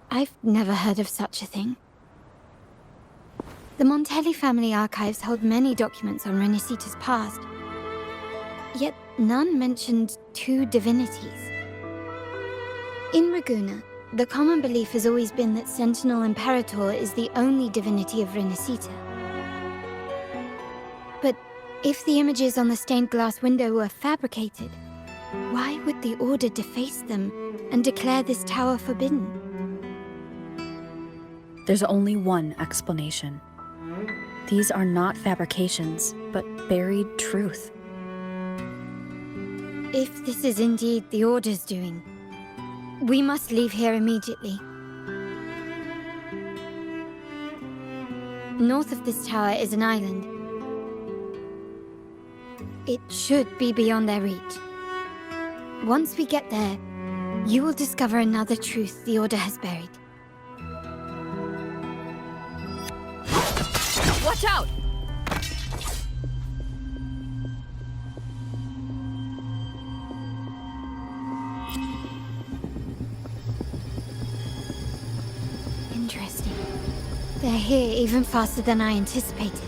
I've never heard of such a thing. The Montelli family archives hold many documents on Renacita's past, yet none mentioned 2 divinities. In Raguna, the common belief has always been that Sentinel Imperator is the only divinity of Renacita. But if the images on the stained glass window were fabricated, why would the Order deface them and declare this tower forbidden? There's only one explanation. These are not fabrications, but buried truth. If this is indeed the Order's doing, we must leave here immediately. North of this tower is an island. It should be beyond their reach. Once we get there, you will discover another truth the Order has buried. Watch out! Interesting. They're here even faster than I anticipated.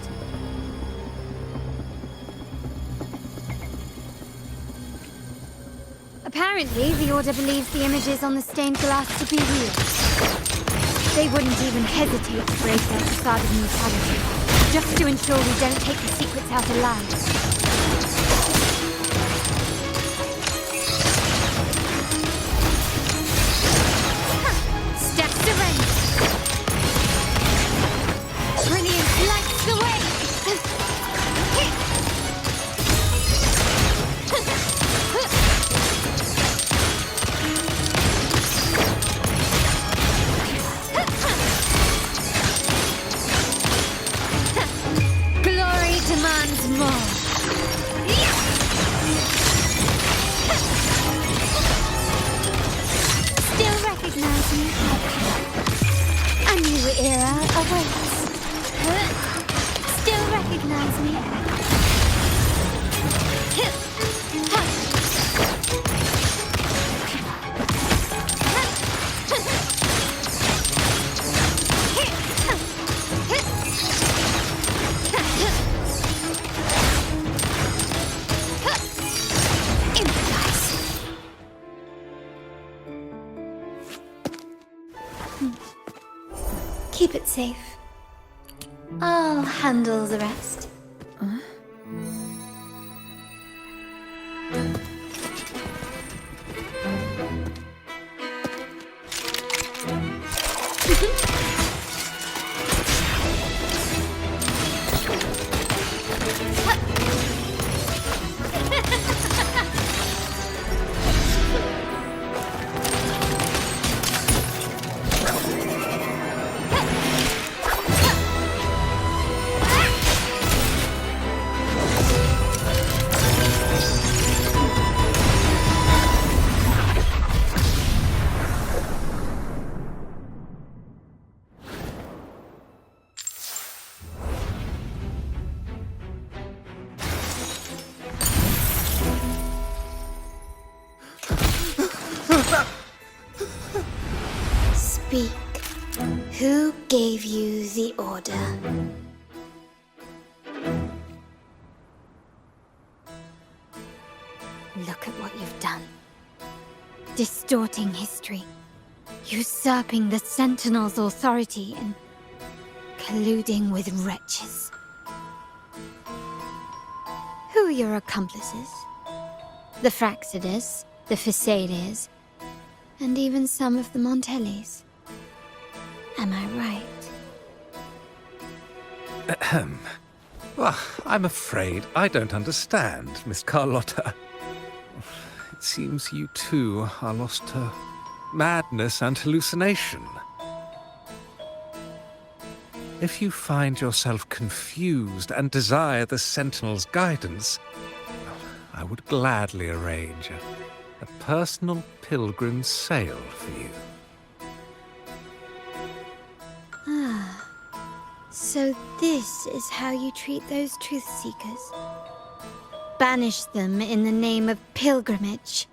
Apparently, the Order believes the images on the stained glass to be real. They wouldn't even hesitate to break their facade of neutrality, just to ensure we don't take the secrets out alive. Step surrender! Brilliant lights the way! Glory demands more. Still recognize me? A new era awaits. Still recognize me? Keep it safe. I'll handle the rest. Speak. Who gave you the order? Look at what you've done. Distorting history. Usurping the Sentinel's authority and colluding with wretches. Who are your accomplices? The Fraxidus, the Phisalias, and even some of the Montellis. Am I right? Ahem. Well, I'm afraid I don't understand, Miss Carlotta. It seems you too are lost to madness and hallucination. If you find yourself confused and desire the Sentinel's guidance, I would gladly arrange a personal pilgrim sail for you. So this is how you treat those truth seekers? Banish them in the name of pilgrimage.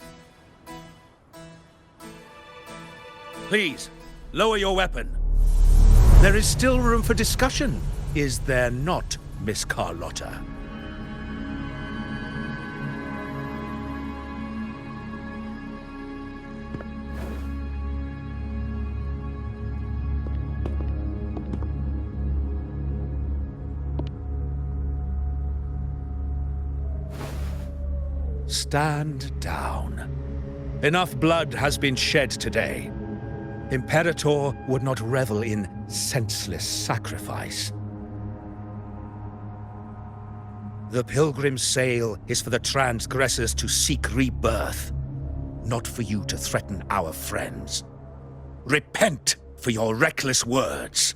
Please, lower your weapon. There is still room for discussion, is there not, Miss Carlotta? Stand down. Enough blood has been shed today. Imperator would not revel in senseless sacrifice. The pilgrim's sail is for the transgressors to seek rebirth, not for you to threaten our friends. Repent for your reckless words.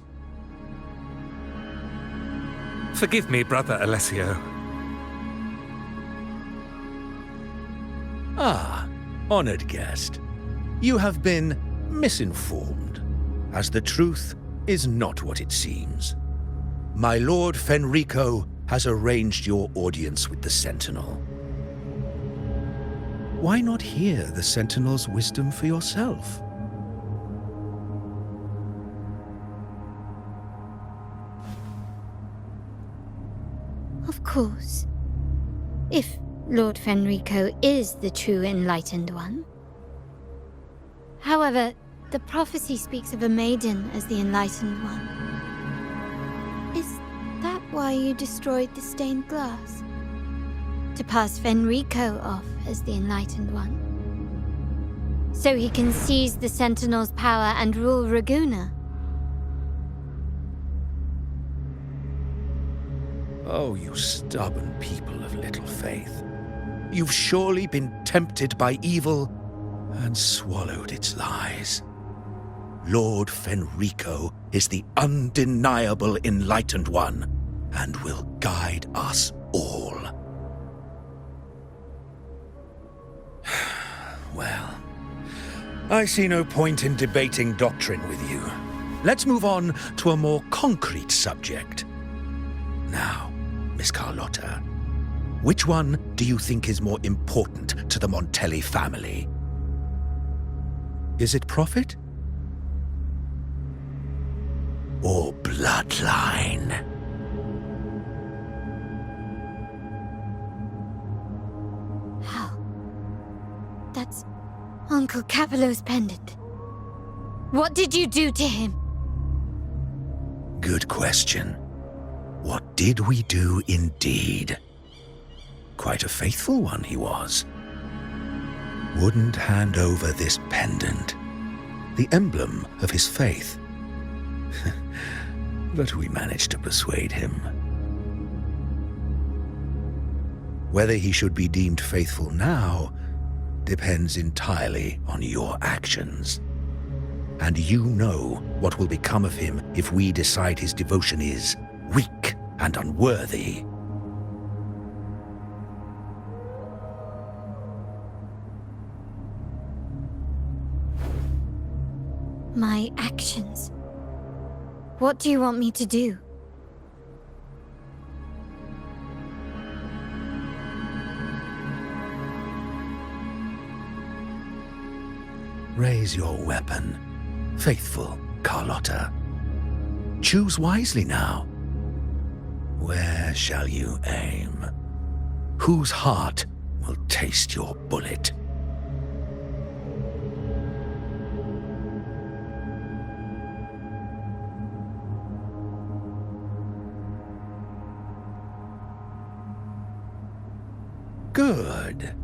Forgive me, Brother Alessio. Ah, honored guest. You have been misinformed, as the truth is not what it seems. My Lord Fenrico has arranged your audience with the Sentinel. Why not hear the Sentinel's wisdom for yourself? Of course. If Lord Fenrico is the true Enlightened One. However, the prophecy speaks of a maiden as the Enlightened One. Is that why you destroyed the stained glass? To pass Fenrico off as the Enlightened One? So he can seize the Sentinel's power and rule Raguna? Oh, you stubborn people of little faith. You've surely been tempted by evil and swallowed its lies. Lord Fenrico is the undeniable Enlightened One and will guide us all. Well, I see no point in debating doctrine with you. Let's move on to a more concrete subject. Now, Miss Carlotta, which one do you think is more important to the Montelli family? Is it profit? Or bloodline? How? That's Uncle Capello's pendant. What did you do to him? Good question. What did we do indeed? Quite a faithful one he was. Wouldn't hand over this pendant, the emblem of his faith. But we managed to persuade him. Whether he should be deemed faithful now depends entirely on your actions. And you know what will become of him if we decide his devotion is weak and unworthy. My actions. What do you want me to do? Raise your weapon, faithful Carlotta. Choose wisely now. Where shall you aim? Whose heart will taste your bullet? Good.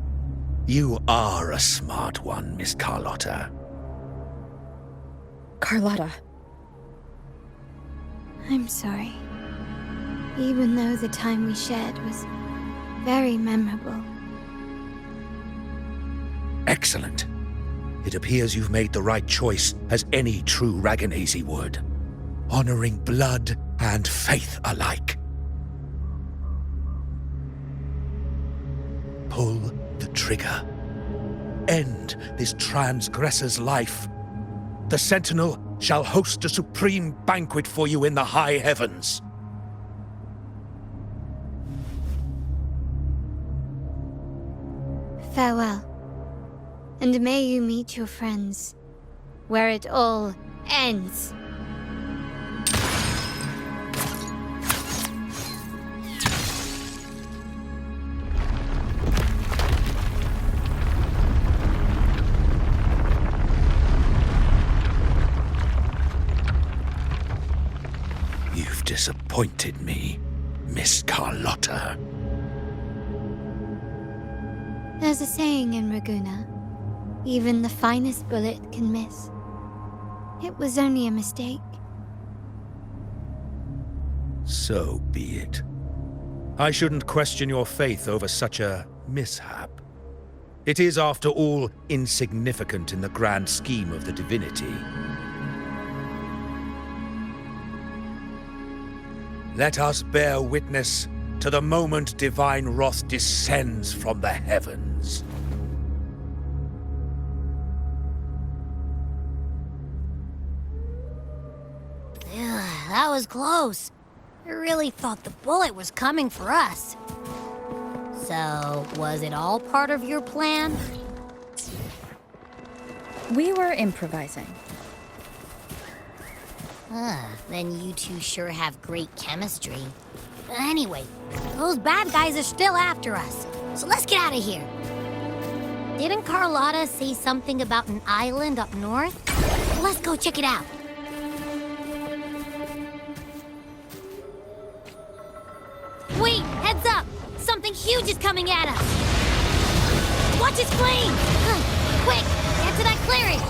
You are a smart one, Miss Carlotta. Carlotta. I'm sorry. Even though the time we shared was very memorable. Excellent. It appears you've made the right choice, as any true Raganese would. Honoring blood and faith alike. Pull the trigger. End this transgressor's life. The Sentinel shall host a supreme banquet for you in the high heavens. Farewell. And may you meet your friends where it all ends. You've disappointed me, Miss Carlotta. There's a saying in Raguna, even the finest bullet can miss. It was only a mistake. So be it. I shouldn't question your faith over such a mishap. It is, after all, insignificant in the grand scheme of the Divinity. Let us bear witness to the moment divine wrath descends from the heavens. That was close. I really thought the bullet was coming for us. So, was it all part of your plan? We were improvising. Then you two sure have great chemistry. Anyway, those bad guys are still after us, so let's get out of here. Didn't Carlotta say something about an island up north? Let's go check it out. Wait, heads up! Something huge is coming at us! Watch its flames! Quick, get to that clearing!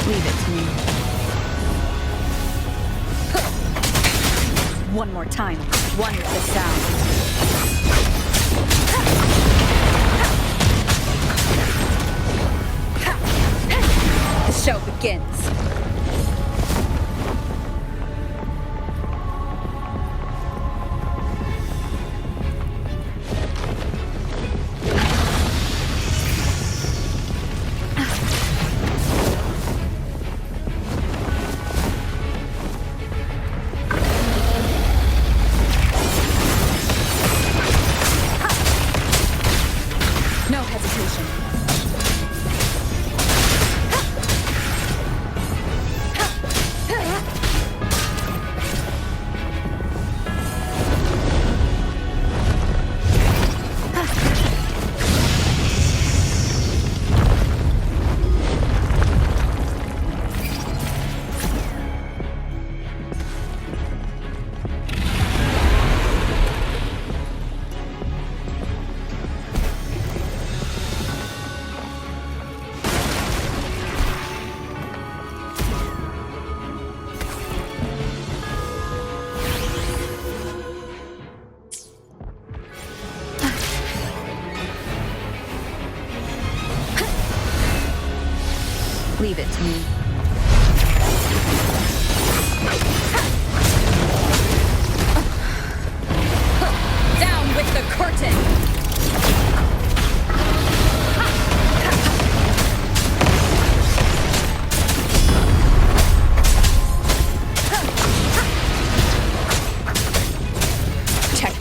Leave it to me. One more time. One with the sound. The show begins. No hesitation. Leave it to me. Down with the curtain! Check.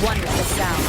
One with the sound.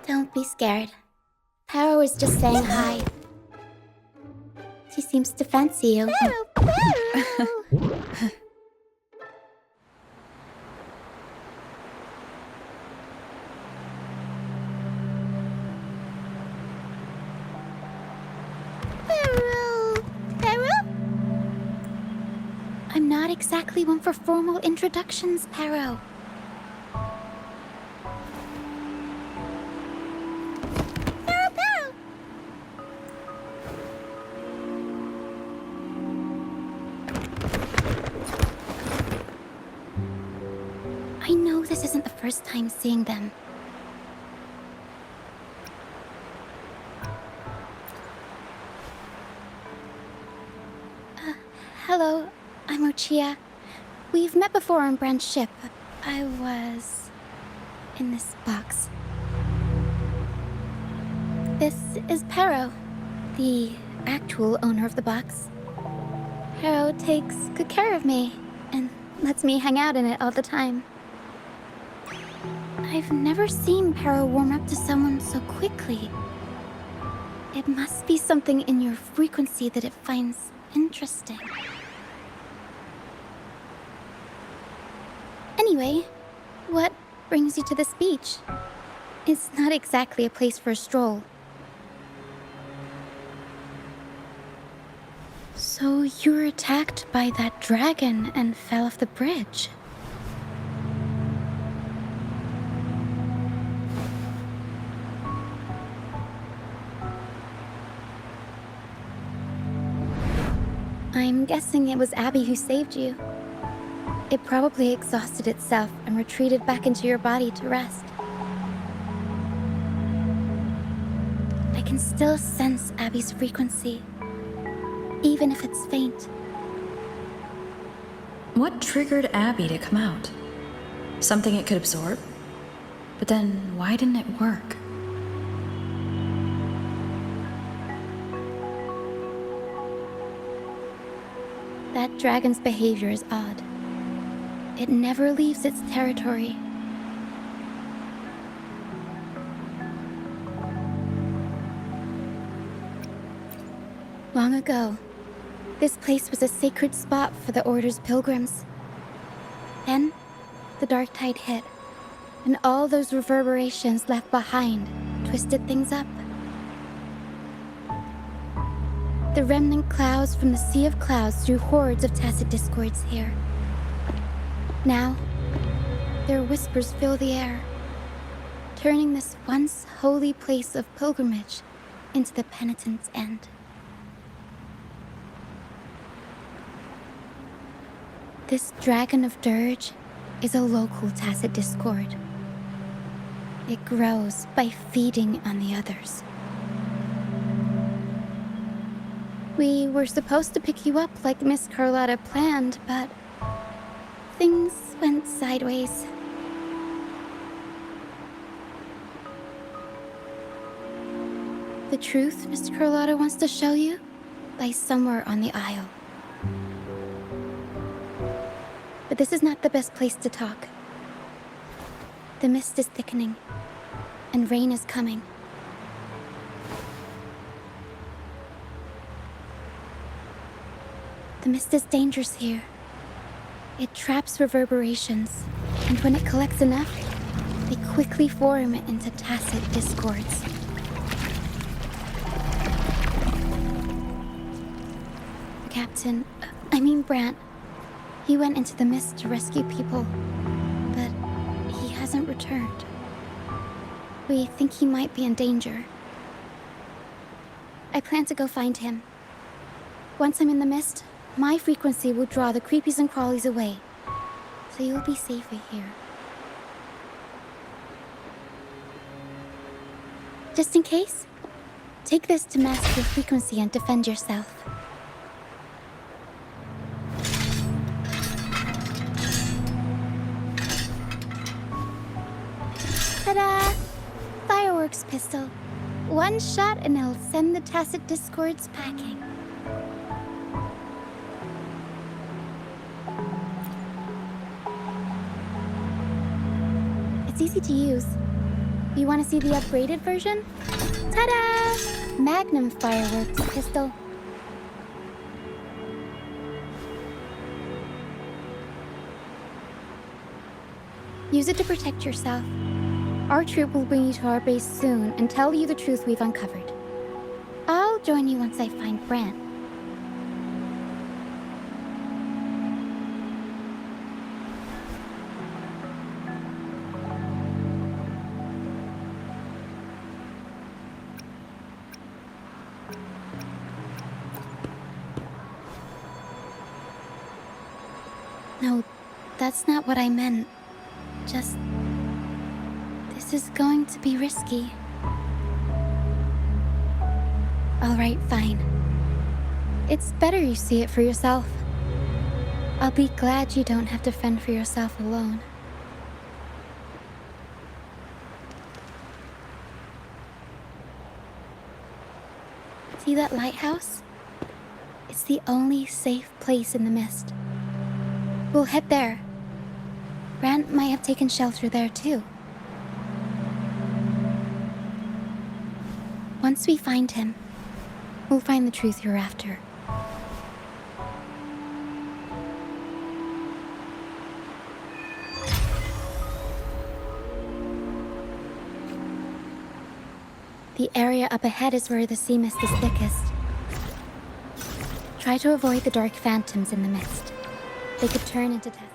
Don't be scared. Paro is just saying hi. She seems to fancy you. I'm not exactly one for formal introductions, Paro. I know this isn't the first time seeing them. Hello, I'm Ochia. We've met before on Brand's ship. I was in this box. This is Pero, the actual owner of the box. Pero takes good care of me and lets me hang out in it all the time. I've never seen Pero warm up to someone so quickly. It must be something in your frequency that it finds interesting. Anyway, what brings you to this beach? It's not exactly a place for a stroll. So you were attacked by that dragon and fell off the bridge. I'm guessing it was Abby who saved you. It probably exhausted itself and retreated back into your body to rest. I can still sense Abby's frequency, even if it's faint. What triggered Abby to come out? Something it could absorb? But then, why didn't it work? That dragon's behavior is odd. It never leaves its territory. Long ago, this place was a sacred spot for the Order's pilgrims. Then, the dark tide hit, and all those reverberations left behind twisted things up. The remnant clouds from the Sea of Clouds drew hordes of tacit discords here. Now, their whispers fill the air, turning this once holy place of pilgrimage into the penitent's end. This Dragon of Dirge is a local tacit discord. It grows by feeding on the others. We were supposed to pick you up like Miss Carlotta planned, but things went sideways. The truth Mr. Carlotta wants to show you lies somewhere on the Isle. But this is not the best place to talk. The mist is thickening, and rain is coming. The mist is dangerous here. It traps reverberations, and when it collects enough, they quickly form into tacit discords. Brant. He went into the mist to rescue people, but he hasn't returned. We think he might be in danger. I plan to go find him. Once I'm in the mist, my frequency will draw the creepies and crawlies away, so you'll be safer here. Just in case, take this to mask your frequency and defend yourself. Ta-da! Fireworks pistol. One shot and it'll send the tacit discords packing. It's easy to use. You want to see the upgraded version? Ta-da! Magnum fireworks pistol. Use it to protect yourself. Our troop will bring you to our base soon and tell you the truth we've uncovered. I'll join you once I find Brant. No, that's not what I meant. Just... this is going to be risky. Alright, fine. It's better you see it for yourself. I'll be glad you don't have to fend for yourself alone. See that lighthouse? It's the only safe place in the mist. We'll head there. Brant might have taken shelter there too. Once we find him, we'll find the truth you're after. The area up ahead is where the sea mist is thickest. Try to avoid the dark phantoms in the mist. They could turn into death.